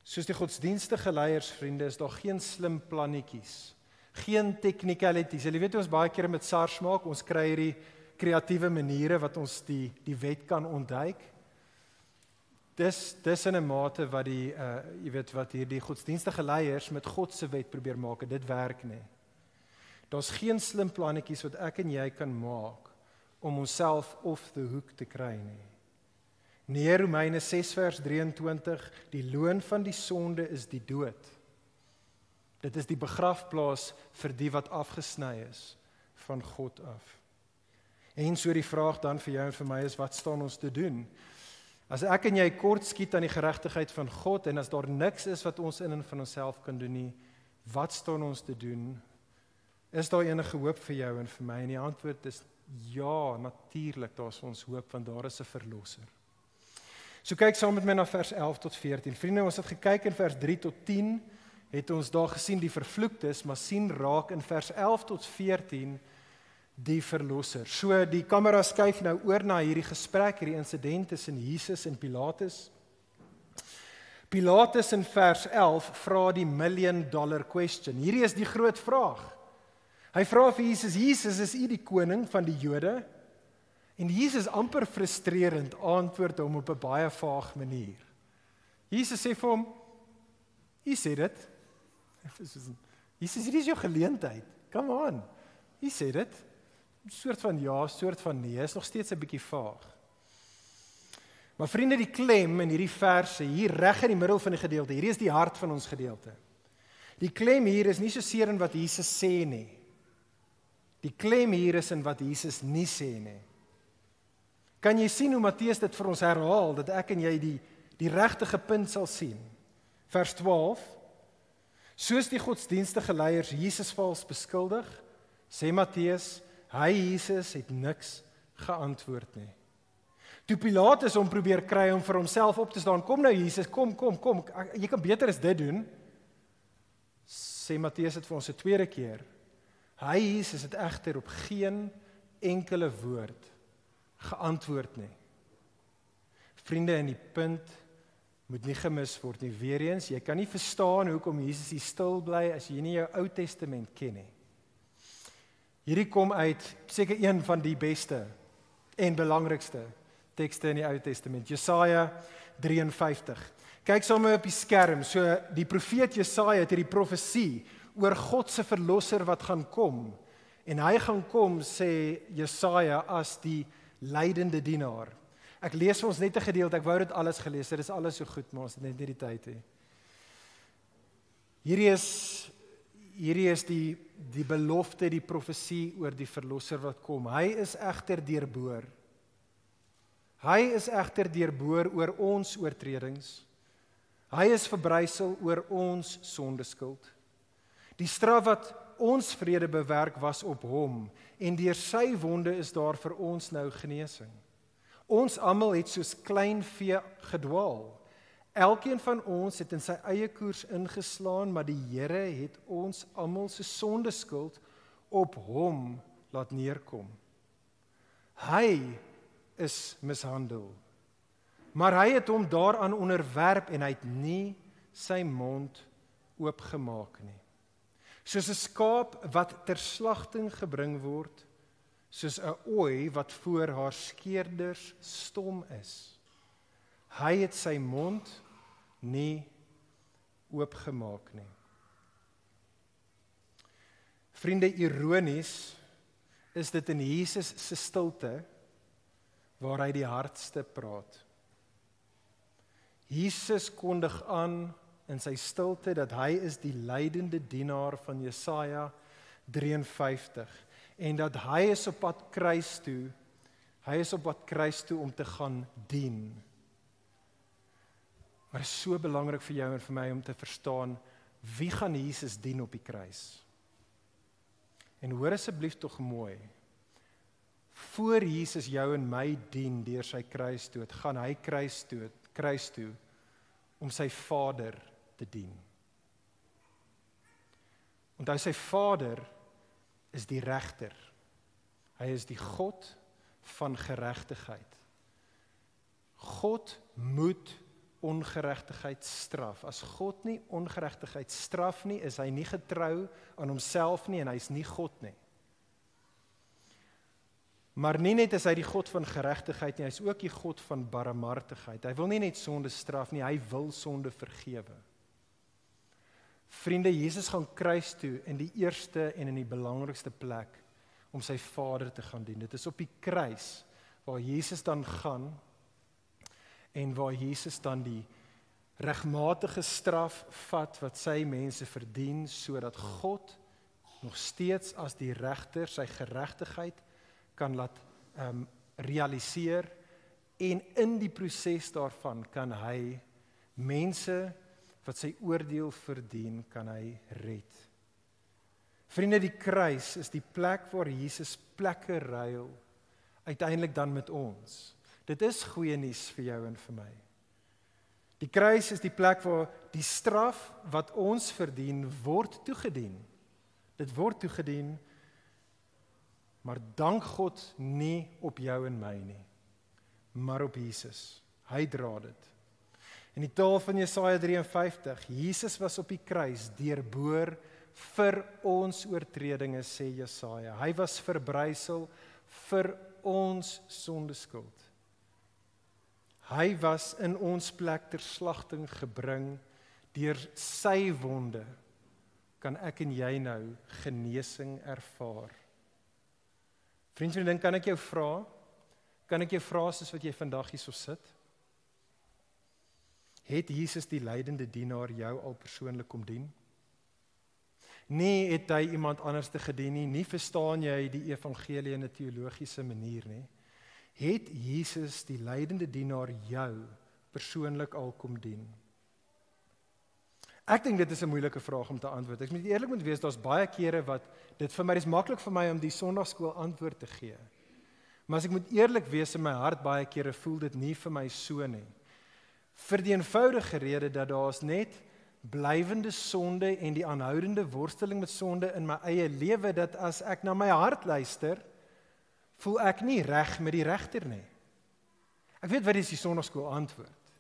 Soos die godsdienstige leiers, vriende, is daar geen slim plannetjies, geen technicalities. Julle weet ons baie keer met SARS maak, ons kry hierdie kreatiewe maniere wat ons die wet kan ontduik. Dis in 'n mate wat wat hierdie godsdienstige leiers met God se wet probeer maak, en dit werk nie. Daar's geen slim plannetjies wat ek en jy kan maak om onsself off the hook te kry nie. Nee, Romeine 6 vers 23, die loon van die sonde is die dood. Dit is die begrafplaas vir die wat afgesny is van God af. En so die vraag dan vir jou en vir my is, wat staan ons te doen? As ek en jy kort skiet aan die geregtigheid van God, en as daar niks is wat ons in en van onsself kan doen nie, wat staan ons te doen? Is daar enige hoop vir jou en vir my? En die antwoord is ja, natuurlik, daar is ons hoop, want daar is 'n verlosser. So kyk saam met my na vers 11 tot 14. Vriende, ons het gekyk in vers 3 tot 10, het ons daar gesien die vervloektes, maar sien raak in vers 11 tot 14 die verlosser. So die kamera skuif nou oor na hierdie gesprek, hierdie insident tussen Jesus en Pilatus. Pilatus in vers 11 vra die $1 million question. Hierdie is die groot vraag. Hy vra vir Jesus, Jesus, is u die koning van die Jode? En Jesus amper frustrerend antwoord hom op 'n baie vaag manier. Jesus sê vir hom, u sê dit. Jesus, hier is jou geleentheid. Come on. U sê dit. Soort van ja, soort van nee, is nog steeds 'n bietjie vaag. Maar vriende, die klem in hierdie verse, hier reg in die middel van die gedeelte, hierdie is die hart van ons gedeelte. Die klem hier is nie so seer in wat Jesus sê nie. Die klem hier is in wat Jesus nie sê nie. Kan jy sien hoe Matteus dit vir ons herhaal, dat ek en jy die regte punt sal sien? Vers 12, soos die godsdienstige leiers Jesus vals beskuldig, sê Matteus, hy Jesus het niks geantwoord nie. Toe Pilatus hom probeer kry om vir homself op te staan, kom nou Jesus, kom, jy kan beter as dit doen, sê Matteus dit vir ons 'n tweede keer. Hy Jesus het egter op geen enkele woord geantwoord nie. Vriende, in die punt moet nie gemis word nie. Weer eens, jy kan nie verstaan hoekom Jesus hier stil bly as jy nie jou Ou Testament ken nie. Hierdie kom uit seker een van die beste en belangrikste tekste in die Ou Testament, Jesaja 53. Kyk saam met my op die skerm. So die profeet Jesaja het hierdie profesie oor God se verlosser wat gaan kom. En hy gaan kom, sê Jesaja, as die lydende dienaar. Ek lees vir ons net 'n gedeelte, ek wou dit alles gelees, dit is alles so goed, maar ons het net nie die tyd hê. Hierdie is die belofte, die profesie oor die verlosser wat kom. Hy is egter deurboor. Hy is egter deurboor oor ons oortredings. Hy is verbrysel oor ons sondeskuld. Die straf wat ons vrede bewerk was op hom, en deur sy wonde is daar vir ons nou genesing. Ons almal het soos klein vee gedwaal. Elkeen van ons het in sy eie koers ingeslaan, maar die Here het ons almal se sondeskuld op hom laat neerkom. Hy is mishandel, maar hy het hom daaraan onderwerp en hy het nie sy mond oopgemaak nie. Soos 'n skaap wat ter slagting gebring word, soos 'n ooi wat voor haar skeerders stom is. Hy het sy mond nie oopgemaak nie. Vriende, ironies is dit in Jesus se stilte waar hy die hardste praat. Jesus kondig aan in sy stilte dat hy is die lydende dienaar van Jesaja 53 en dat hy is op pad kruis toe, om te gaan dien. Maar dit is so belangrik vir jou en vir my om te verstaan, wie gaan Jesus dien op die kruis? En hoor asseblief tog mooi, voor Jesus jou en my dien deur sy kruisdood, gaan hy kruis toe om sy Vader te dien. Onthou, sy Vader is die regter. Hy is die God van geregtigheid. God moet ongeregtigheid straf. As God nie ongeregtigheid straf nie, is hy nie getrou aan homself nie en hy is nie God nie. Maar nie net is hy die God van geregtigheid nie, hy is ook die God van barmhartigheid. Hy wil nie net sonde straf nie, hy wil sonde vergewe. Vriende, Jesus gaan kruis toe in die eerste en in die belangrikste plek om sy Vader te gaan dien. Dit is op die kruis waar Jesus dan gaan en waar Jesus dan die regmatige straf vat wat sy mense verdien, sodat God nog steeds as die regter sy geregtigheid kan laat realiseer en in die proses daarvan kan hy mense wat sy oordeel verdien, kan hy red. Vriende, die kruis is die plek waar Jesus plekke ruil, uiteindelik dan met ons. Dit is goeie nuus vir jou en vir my. Die kruis is die plek waar die straf wat ons verdien, word toegedien. Dit word toegedien, maar dank God nie op jou en my nie, maar op Jesus. Hy dra dit. In die taal van Jesaja 53, Jesus was op die kruis deurboor vir ons oortredinge, sê Jesaja. Hy was verbrysel vir ons sondeskuld. Hy was in ons plek ter slagting gebring, deur sy wonde kan ek en jy nou genesing ervaar. Vriendin, kan ek jou vra soos wat jy vandag hierso sit? Het Jesus die lydende dienaar jou al persoonlik kom dien? Nie het hy iemand anders te gedien nie, nie verstaan jy die evangelie in 'n teologiese manier nie. Het Jesus die lydende dienaar jou persoonlik al kom dien? Ek dink dit is 'n moeilike vraag om te antwoord. Ek moet eerlik wees, daar's baie kere wat dit vir my is maklik vir my om die Sondagskool antwoord te gee. Maar as ek moet eerlik wees, in my hart baie kere voel dit nie vir my so nie. Vir die eenvoudige rede dat daar's net blywende sonde en die aanhoudende worsteling met sonde in my eie lewe, dat as ek na my hart luister, voel ek nie reg met die regter nie. Ek weet wat is die Sondagskool antwoord.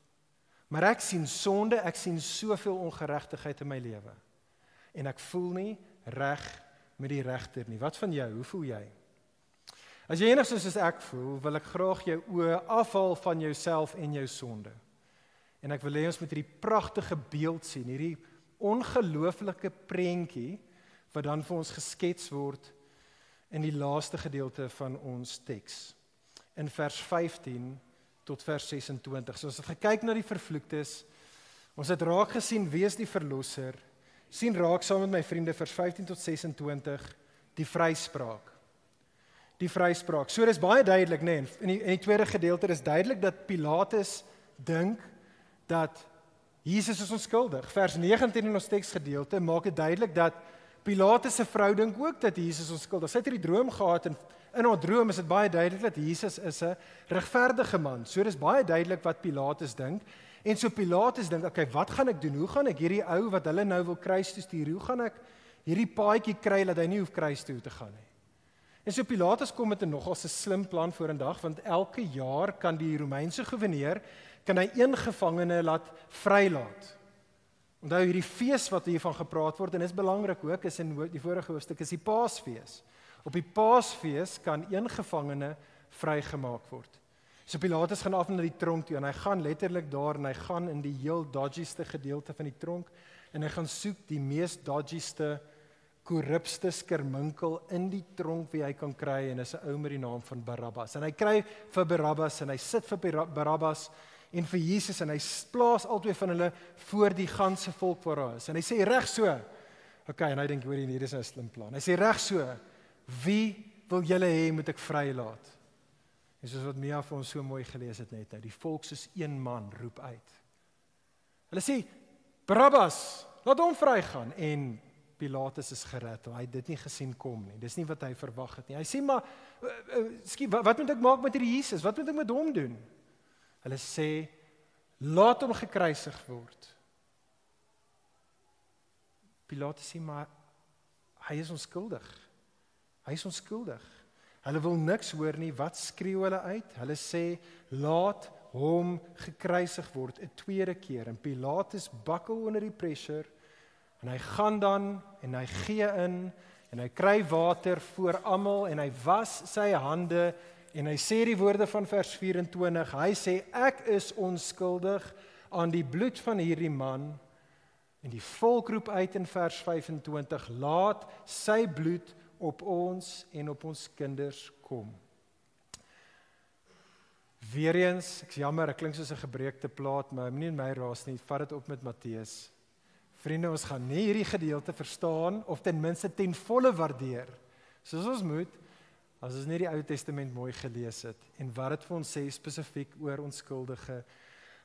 Maar ek sien sonde, ek sien soveel ongeregtigheid in my lewe. En ek voel nie reg met die regter nie. Wat van jou? Hoe voel jy? As jy enigstens soos ek voel, wil ek graag jou oë afhaal van jouself en jou sonde. En ek wil hê ons moet hierdie pragtige beeld sien, hierdie ongelooflike prentjie wat dan vir ons geskets word in die laaste gedeelte van ons teks. In vers 15 tot vers 26. So ons het gekyk na die vervloektes. Ons het raak gesien wie is die verlosser. Sien raak saam met my vriende vers 15 tot 26 die vryspraak. Die vryspraak. So dis baie duidelik, nee, in die tweede gedeelte is duidelik dat Pilatus dink dat Jesus is onskuldig. Vers 19 in ons teksgedeelte maak dit duidelik dat Pilatus se vrou dink ook dat Jesus onskuldig is. Sy het hierdie droom gehad en in haar droom is dit baie duidelik dat Jesus is 'n regverdige man. So dis baie duidelik wat Pilatus dink. En so Pilatus dink, okay, wat gaan ek doen? Hoe gaan ek hierdie ou wat hulle nou wil kruis toe stuur? Hoe gaan ek hierdie paadjie kry dat hy nie hoef kruis toe te gaan nie? En so Pilatus kom met 'n nogal 'n slim plan vorendag, want elke jaar kan die Romeinse goewerneur kan hy een gevangene laat vrylaat. Onthou hierdie fees wat hiervan gepraat word en is belangrik ook, is in die vorige hoofstuk is die Paasfees. Op die Paasfees kan een gevangene vrygemaak word. So Pilatus gaan af na die tronk toe en hy gaan letterlik daar en hy gaan in die heel dodgieste gedeelte van die tronk en hy gaan soek die mees dodgieste, korrupste skerminkel in die tronk wie hy kan kry en is 'n ou met die naam van Barabbas. En hy kry vir Barabbas en hy sit vir Barabbas en vir Jesus en hy plaas albei van hulle voor die ganse volk waar daar is. En hy sê reg so. Okay, en hy dink hoor hier is 'n slim plan. Hy sê reg so. Wie wil julle hê moet ek vrylaat? En soos wat Mia vir ons so mooi gelees het net nou, die volk soos een man roep uit. Hulle sê, Barabbas, laat hom vrygaan. En Pilatus is gered, hy het dit nie gesien kom nie. Dis nie wat hy verwag het nie. Hy sê, maar, wat moet ek maak met hierdie Jesus? Wat moet ek met hom doen? Hulle sê, laat hom gekruisig word. Pilatus sê, maar hy is onskuldig. Hy is onskuldig. Hulle wil niks hoor nie, wat skreeu hulle uit? Hulle sê, laat hom gekruisig word 'n tweede keer. En Pilatus bakkel onder die pressure, en hy gaan dan, en hy gee in, en hy kry water voor almal, en hy was sy hande, en hy sê die woorde van vers 24, hy sê, ek is onskuldig aan die bloed van hierdie man, en die volk roep uit in vers 25, laat sy bloed op ons en op ons kinders kom. Weereens, ek is jammer, ek klink soos 'n gebreekte plaat, maar moenie in my raas nie, vat dit op met Matteus. Vriende, ons gaan nie hierdie gedeelte verstaan, of ten minste ten volle waardeer, soos ons moet, as ons nie die Ou Testament mooi gelees het, en wat dit vir ons sê spesifiek oor onskuldige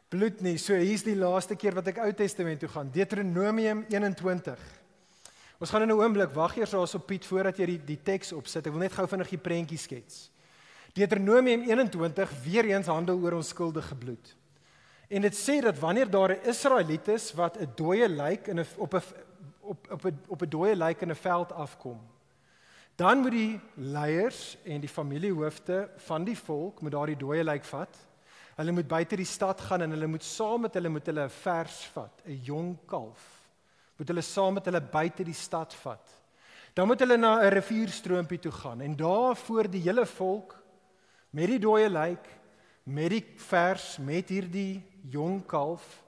bloed nie. So hier's die laaste keer wat ek Ou Testament toe gaan, Deuteronomium 21. Ons gaan in 'n oomblik, wag eers daarso Piet, voordat jy die teks opsit, ek wil net gou vinnig die prentjie skets. Deuteronomium 21, weer eens handel oor onskuldige bloed. En dit sê dat wanneer daar 'n Israeliet is wat 'n dooie lijk op 'n dooie lijk in 'n veld afkom, dan moet die leiers en die familiehoofde van die volk moet daardie dooie lijk vat. Hulle moet buite die stad gaan en hulle moet saam met hulle 'n vers vat, 'n jong kalf. Moet hulle saam met hulle buite die stad vat. Dan moet hulle na 'n rivierstroompie toe gaan en daar voor die hele volk met die dooie lijk, met die vers, met hierdie jong kalf,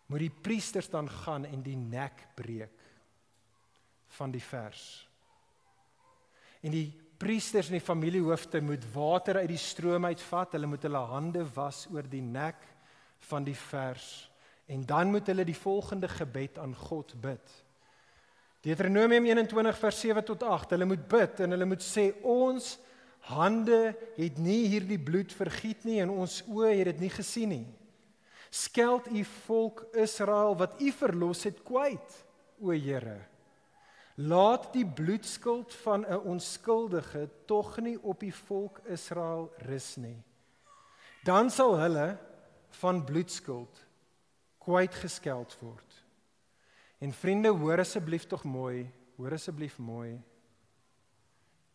moet die priesters dan gaan en die nek breek van die vers. En die priesters en die familiehoofde moet water uit die stroom uitvat, hulle moet hulle hande was oor die nek van die vers. En dan moet hulle die volgende gebed aan God bid. Deuteronomium 21 vers 7 tot 8, hulle moet bid en hulle moet sê, ons hande het nie hierdie bloed vergiet nie en ons oë het dit nie gesien nie. Skeld u volk Israel wat u verlos het kwyt, o Here. Laat die bloedskuld van 'n onskuldige tog nie op die volk Israel rus nie. Dan sal hulle van bloedskuld kwytgeskeld word. En vriende, hoor asseblief tog mooi, hoor asseblief mooi.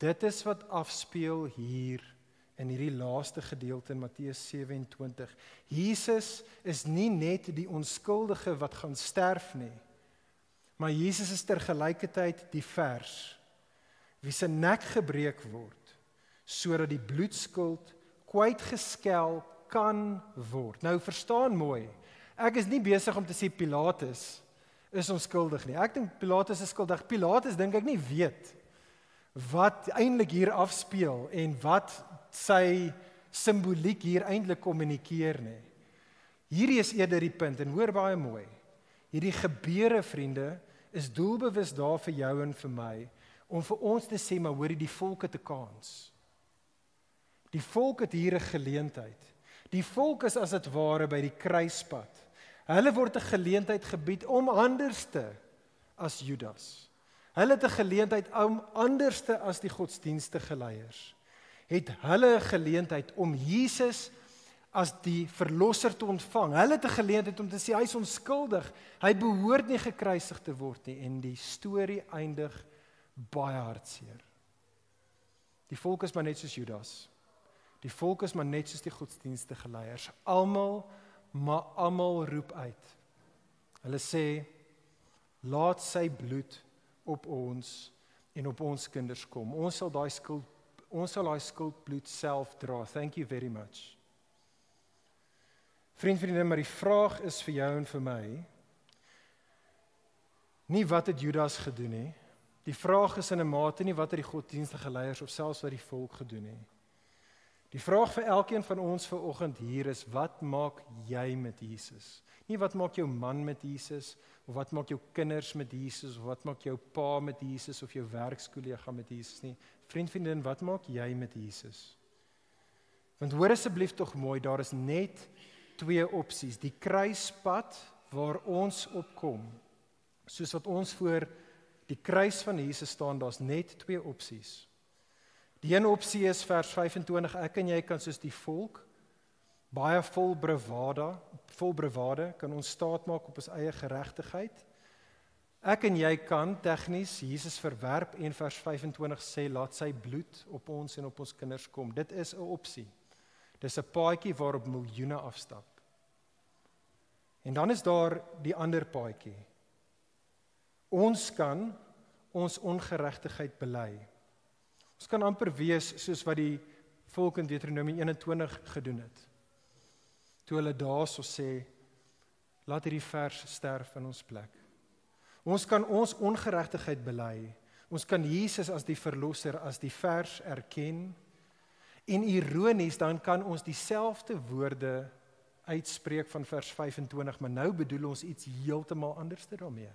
Dit is wat afspeel hier in hierdie laaste gedeelte in Matteus 27. Jesus is nie net die onskuldige wat gaan sterf nie, maar Jesus is tergelykertyd die vers wie se nek gebreek word, sodat die bloedskuld kwytgeskel kan word. Nou verstaan mooi, ek is nie besig om te sê Pilatus is onskuldig nie. Ek dink Pilatus is skuldig. Pilatus dink ek nie weet wat eintlik hier afspeel en wat sy simboliek hier eintlik kommunikeer nie. Hierdie is eerder die punt en hoor baie mooi. Hierdie gebeure, vriende, is doelbewus daar vir jou en vir my om vir ons te sê, maar hoor, die volk het 'n kans. Die volk het hier 'n geleentheid. Die volk is as dit ware by die kruispad. Hulle word 'n geleentheid gebied om anderste as Judas. Hulle het 'n geleentheid om anderste as die godsdienstige leiers. Het hulle 'n geleentheid om Jesus as die verlosser te ontvang. Hulle het 'n geleentheid om te sê hy is onskuldig. Hy behoort nie gekruisig te word nie en die storie eindig baie hartseer. Die volk is maar net soos Judas. Die volk is maar net soos die godsdienstige leiers. Almal roep uit. Hulle sê, laat sy bloed op ons en op ons kinders kom. Ons sal daai skuldbloed self dra. Thank you very much. Vriende, maar die vraag is vir jou en vir my, nie wat het Judas gedoen nie. Die vraag is in 'n mate nie wat het die godsdienstige leiers of selfs wat die volk gedoen nie. Die vraag vir elkeen van ons vanoggend hier is, wat maak jy met Jesus? Nie wat maak jou man met Jesus, of wat maak jou kinders met Jesus, of wat maak jou pa met Jesus, of jou werkskollega met Jesus nie. Vriendin, wat maak jy met Jesus? Want hoor asseblief tog mooi, daar is net twee opsies. Die kruispad waar ons opkom, soos wat ons voor die kruis van Jesus staan, daar's net twee opsies. Die een opsie is vers 25, ek en jy kan soos die volk, baie vol bravade, kan ons staat maak op ons eie geregtigheid. Ek en jy kan tegnies Jesus verwerp en vers 25 sê, laat sy bloed op ons en op ons kinders kom. Dit is 'n opsie. Dis 'n paadjie waarop miljoene afstap. En dan is daar die ander paadjie. Ons kan ons ongeregtigheid bely. Ons kan amper wees soos wat die volk in Deuteronomium 21 gedoen het. Toe hulle daarso sê, laat hierdie vers sterf in ons plek. Ons kan ons ongeregtigheid bely. Ons kan Jesus as die verlosser, as die vers erken. En ironies, dan kan ons dieselfde woorde uitspreek van vers 25, maar nou bedoel ons iets heeltemal anders daarmee.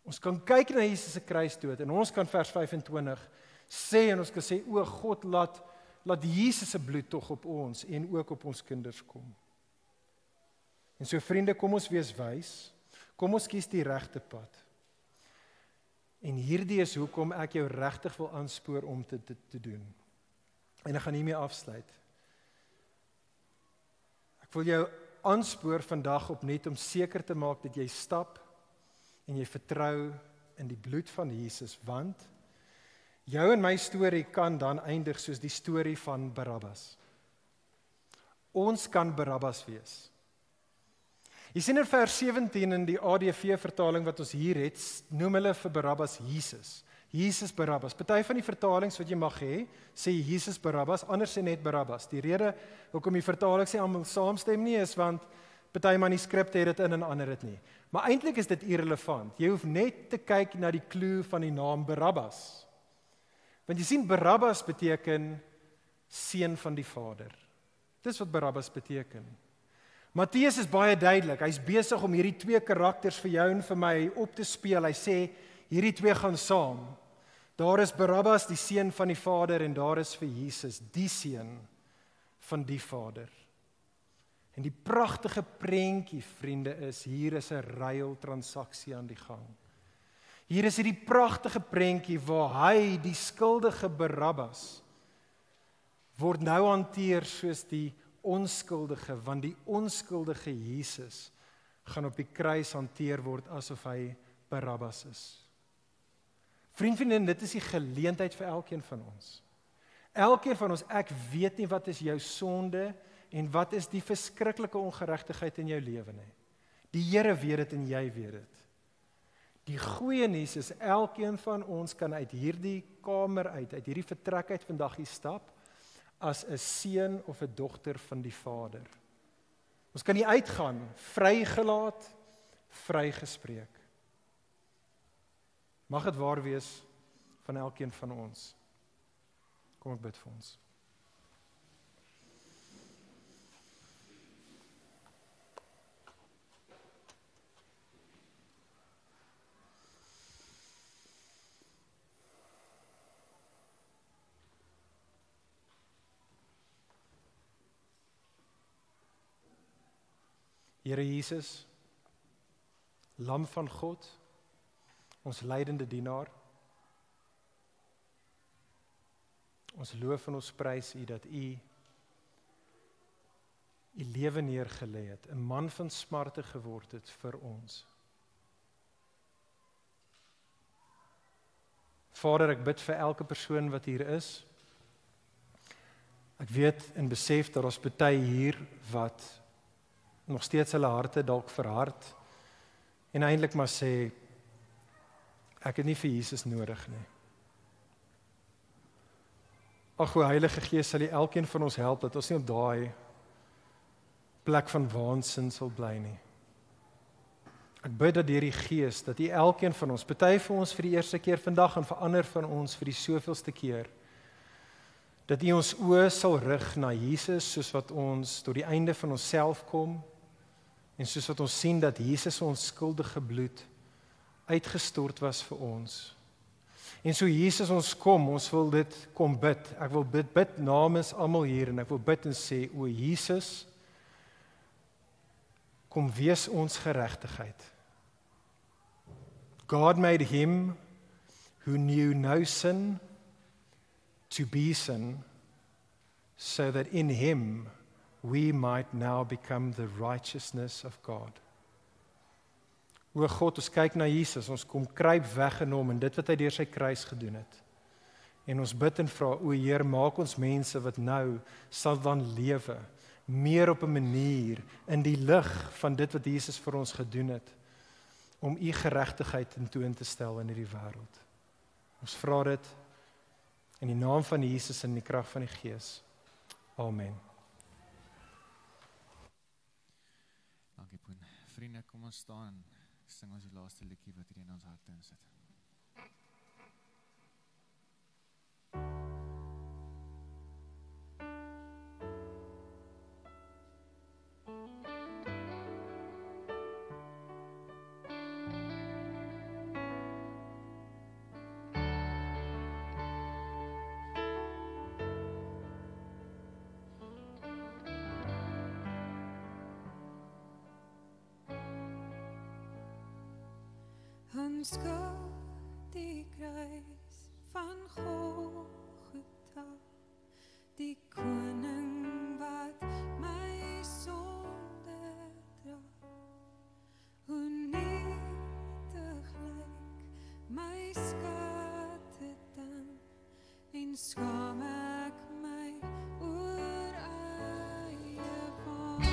Ons kan kyk na Jesus se kruisdood en ons kan vers 25 sê en ons kan sê, o God, laat Jesus se bloed tog op ons en ook op ons kinders kom. En so vriende, kom ons wees wys, kom ons kies die regte pad. En hierdie is hoekom ek jou regtig wil aanspoor om te doen. En ek gaan hiermee afsluit. Ek wil jou aanspoor vandag opnuut om seker te maak dat jy stap en jy vertrou in die bloed van Jesus, want jou en my storie kan dan eindig soos die storie van Barabbas. Ons kan Barabbas wees. Jy sien in vers 17 in die ADV vertaling wat ons hier het, noem hulle vir Barabbas Jesus. Jesus Barabbas. Party van die vertalings wat jy mag hê, sê Jesus Barabbas, anders sê net Barabbas. Die rede hoekom die vertaling sê almal saamstem nie is want party manuskripte het dit in en ander dit nie. Maar eintlik is dit irrelevant. Jy hoef net te kyk na die klou van die naam Barabbas. Want jy sien, Barabbas beteken seun van die Vader. Dis wat Barabbas beteken. Matteus is baie duidelik. Hy's besig om hierdie twee karakters vir jou en vir my op te speel. Hy sê hierdie twee gaan saam. Daar is Barabbas, die seun van die Vader, en daar is vir Jesus, die seun van die Vader. En die pragtige prentjie, vriende, is hier is 'n ruiltransaksie aan die gang. Hier is hierdie pragtige prentjie waar hy, die skuldige Barabbas, word nou hanteer soos die onskuldige, want die onskuldige Jesus gaan op die kruis hanteer word asof hy Barabbas is. Vriendin, dit is die geleentheid vir elkeen van ons. Elkeen van ons, ek weet nie wat is jou sonde en wat is die verskriklike ongeregtigheid in jou lewe nie. Die Here weet dit en jy weet dit. Die goeie nuus is elkeen van ons kan uit hierdie kamer uit hierdie vertrek uit vandag hier stap as 'n seun of 'n dogter van die Vader. Ons kan nie uitgaan, vrygelaat, vrygespreek. Mag dit waar wees van elkeen van ons. Kom ek bid vir ons. Here Jesus, Lam van God, ons lydende dienaar, ons loof en ons prys U dat U lewe neergelê het, 'n man van smarte geword het vir ons. Vader, ek bid vir elke persoon wat hier is. Ek weet en besef dat ons party hier wat nog steeds hulle harte dalk verhard en eintlik maar sê, ek het nie vir Jesus nodig nie. Ag, o Heilige Gees, sal U elkeen van ons help dat ons nie op daai plek van waansin sal bly nie. Ek bid dat deur die Gees, dat U elkeen van ons, party vir ons vir die eerste keer vandag en vir ander van ons vir die soveelste keer, dat U ons oë sal rig na Jesus soos wat ons tot die einde van onsself kom en soos wat ons sien dat Jesus ons skuldige bloed uitgestort was vir ons. En so Jesus ons kom, ons wil dit kom bid. Ek wil bid namens almal hier en ek wil bid en sê, o Jesus, kom wees ons geregtigheid. God made him who knew no sin to be sin, so that in him we might now become the righteousness of God. O God, ons kyk na Jesus, ons kom kruip weg in hom en dit wat hy deur sy kruis gedoen het. En ons bid en vra, o Heer, maak ons mense wat nou sal dan lewe, meer op 'n manier in die lig van dit wat Jesus vir ons gedoen het, om U geregtigheid in te stel in hierdie wêreld. Ons vra dit in die naam van Jesus en in die krag van die Gees. Amen. Dankie Poen. Vriende, kom ons staan en sing ons die laaste liedjie wat hier in ons harte insit. Aanskou die kruis van Golgotha, die koning wat my sonde dra. Hoe nietig lyk my skatte dan, en skaam ek my oor eie van.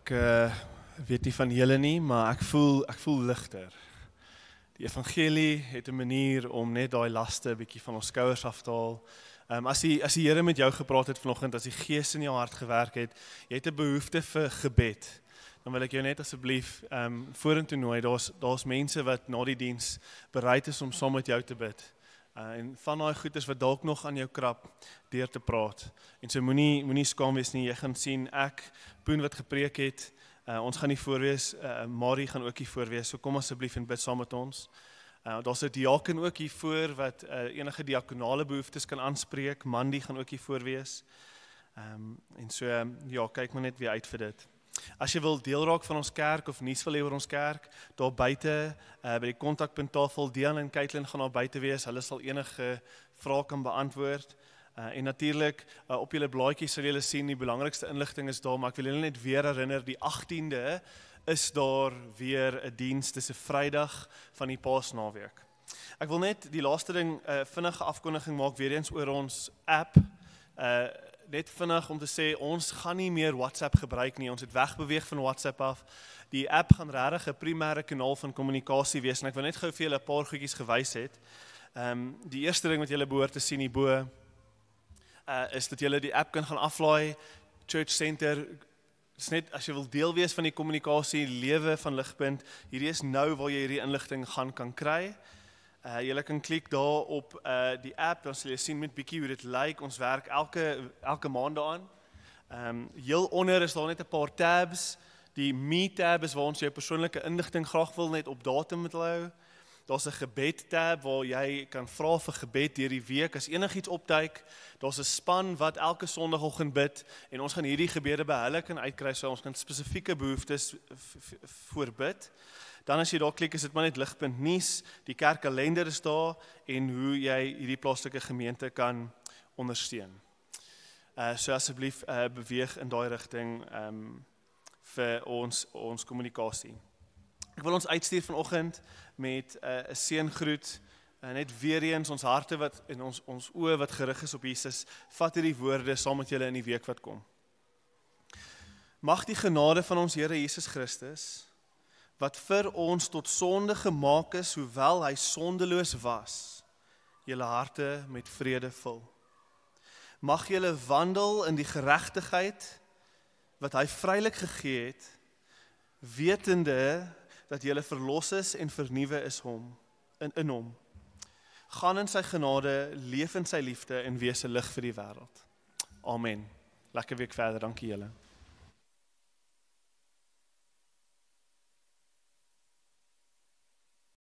Ek weet nie van julle nie, maar ek voel ligter. Die evangelie het 'n manier om net daai laste 'n bietjie van ons skouers af te haal. As die Here met jou gepraat het vanoggend, as die Gees in jou hart gewerk het, jy het 'n behoefte vir gebed, dan wil ek jou net asseblief vorentoe nooi. Daar's mense wat na die diens bereid is om saam met jou te bid. En van daai goeders wat dalk nog aan jou krap deur te praat. En so moenie skaam wees nie. Jy gaan sien ek Boen wat gepreek het. Ons gaan nie voorwees, Marie gaan ook hier voorwees. So kom asseblief en bid saam met ons. Daar's 'n diaken ook hier voor wat enige diakonale behoeftes kan aanspreek. Mandy gaan ook hier voorwees. En so ja, kyk maar net weer uit vir dit. As jy wil deel raak van ons kerk of nuus wil hê oor ons kerk, daar buite by die kontakpunttafel, Dean en Caitlin gaan daar buite wees. Hulle sal enige vrae kan beantwoord. En natuurlik op julle blaadjies sal julle sien die belangrikste inligting is daar, maar ek wil julle net weer herinner, die 18de is daar weer 'n diens, dis 'n Vrydag van die Paasnaweek. Ek wil net die laaste ding vinnige afkondiging maak weer eens oor ons app. Net vinnig om te sê, ons gaan nie meer WhatsApp gebruik nie, ons het wegbeweeg van WhatsApp af. Die app gaan regtig 'n primêre kanaal van kommunikasie wees, en ek wil net gou vir julle 'n paar goedjies gewys het. Die eerste ding wat julle behoort te sien hierbo, is dat julle die app kan gaan aflaai, Church Center, is net as jy wil deel wees van die kommunikasie, lewe van Ligpunt, hierdie is nou waar jy hierdie inligting kan kry. Julle kan klik daar op die app, dan sal jy sien met bietjie hoe dit lyk. Ons werk elke maand daaraan. Heel onder is daar net 'n paar tabs. Die Me tab is waar ons jou persoonlike inligting graag wil net op datum met hou. Daar's 'n gebed tab waar jy kan vra vir gebed deur die week as enigiets opduik. Daar's 'n span wat elke Sondagoggend bid en ons gaan hierdie gebede by hulle kan uitkry, so ons kan spesifieke behoeftes voorbid. Dan as jy daar klik, is dit maar net Ligpunt Nuus, die kerkkalender is daar en hoe jy hierdie plaaslike gemeente kan ondersteun. So asseblief beweeg in daai rigting vir ons kommunikasie. Ek wil ons uitstuur vanoggend met 'n seëngroet, net weer eens ons harte wat en ons oë wat gerig is op Jesus. Vat hierdie woorde saam met julle in die week wat kom. Mag die genade van ons Here Jesus Christus, wat vir ons tot sonde gemaak is, hoewel hy sondeloos was, julle harte met vrede vul. Mag julle wandel in die geregtigheid wat hy vrylik gegee het, wetende dat julle verlos is en vernuwe is in hom. Gaan in sy genade, leef in sy liefde en wees 'n lig vir die wêreld. Amen. Lekker week verder, dankie julle.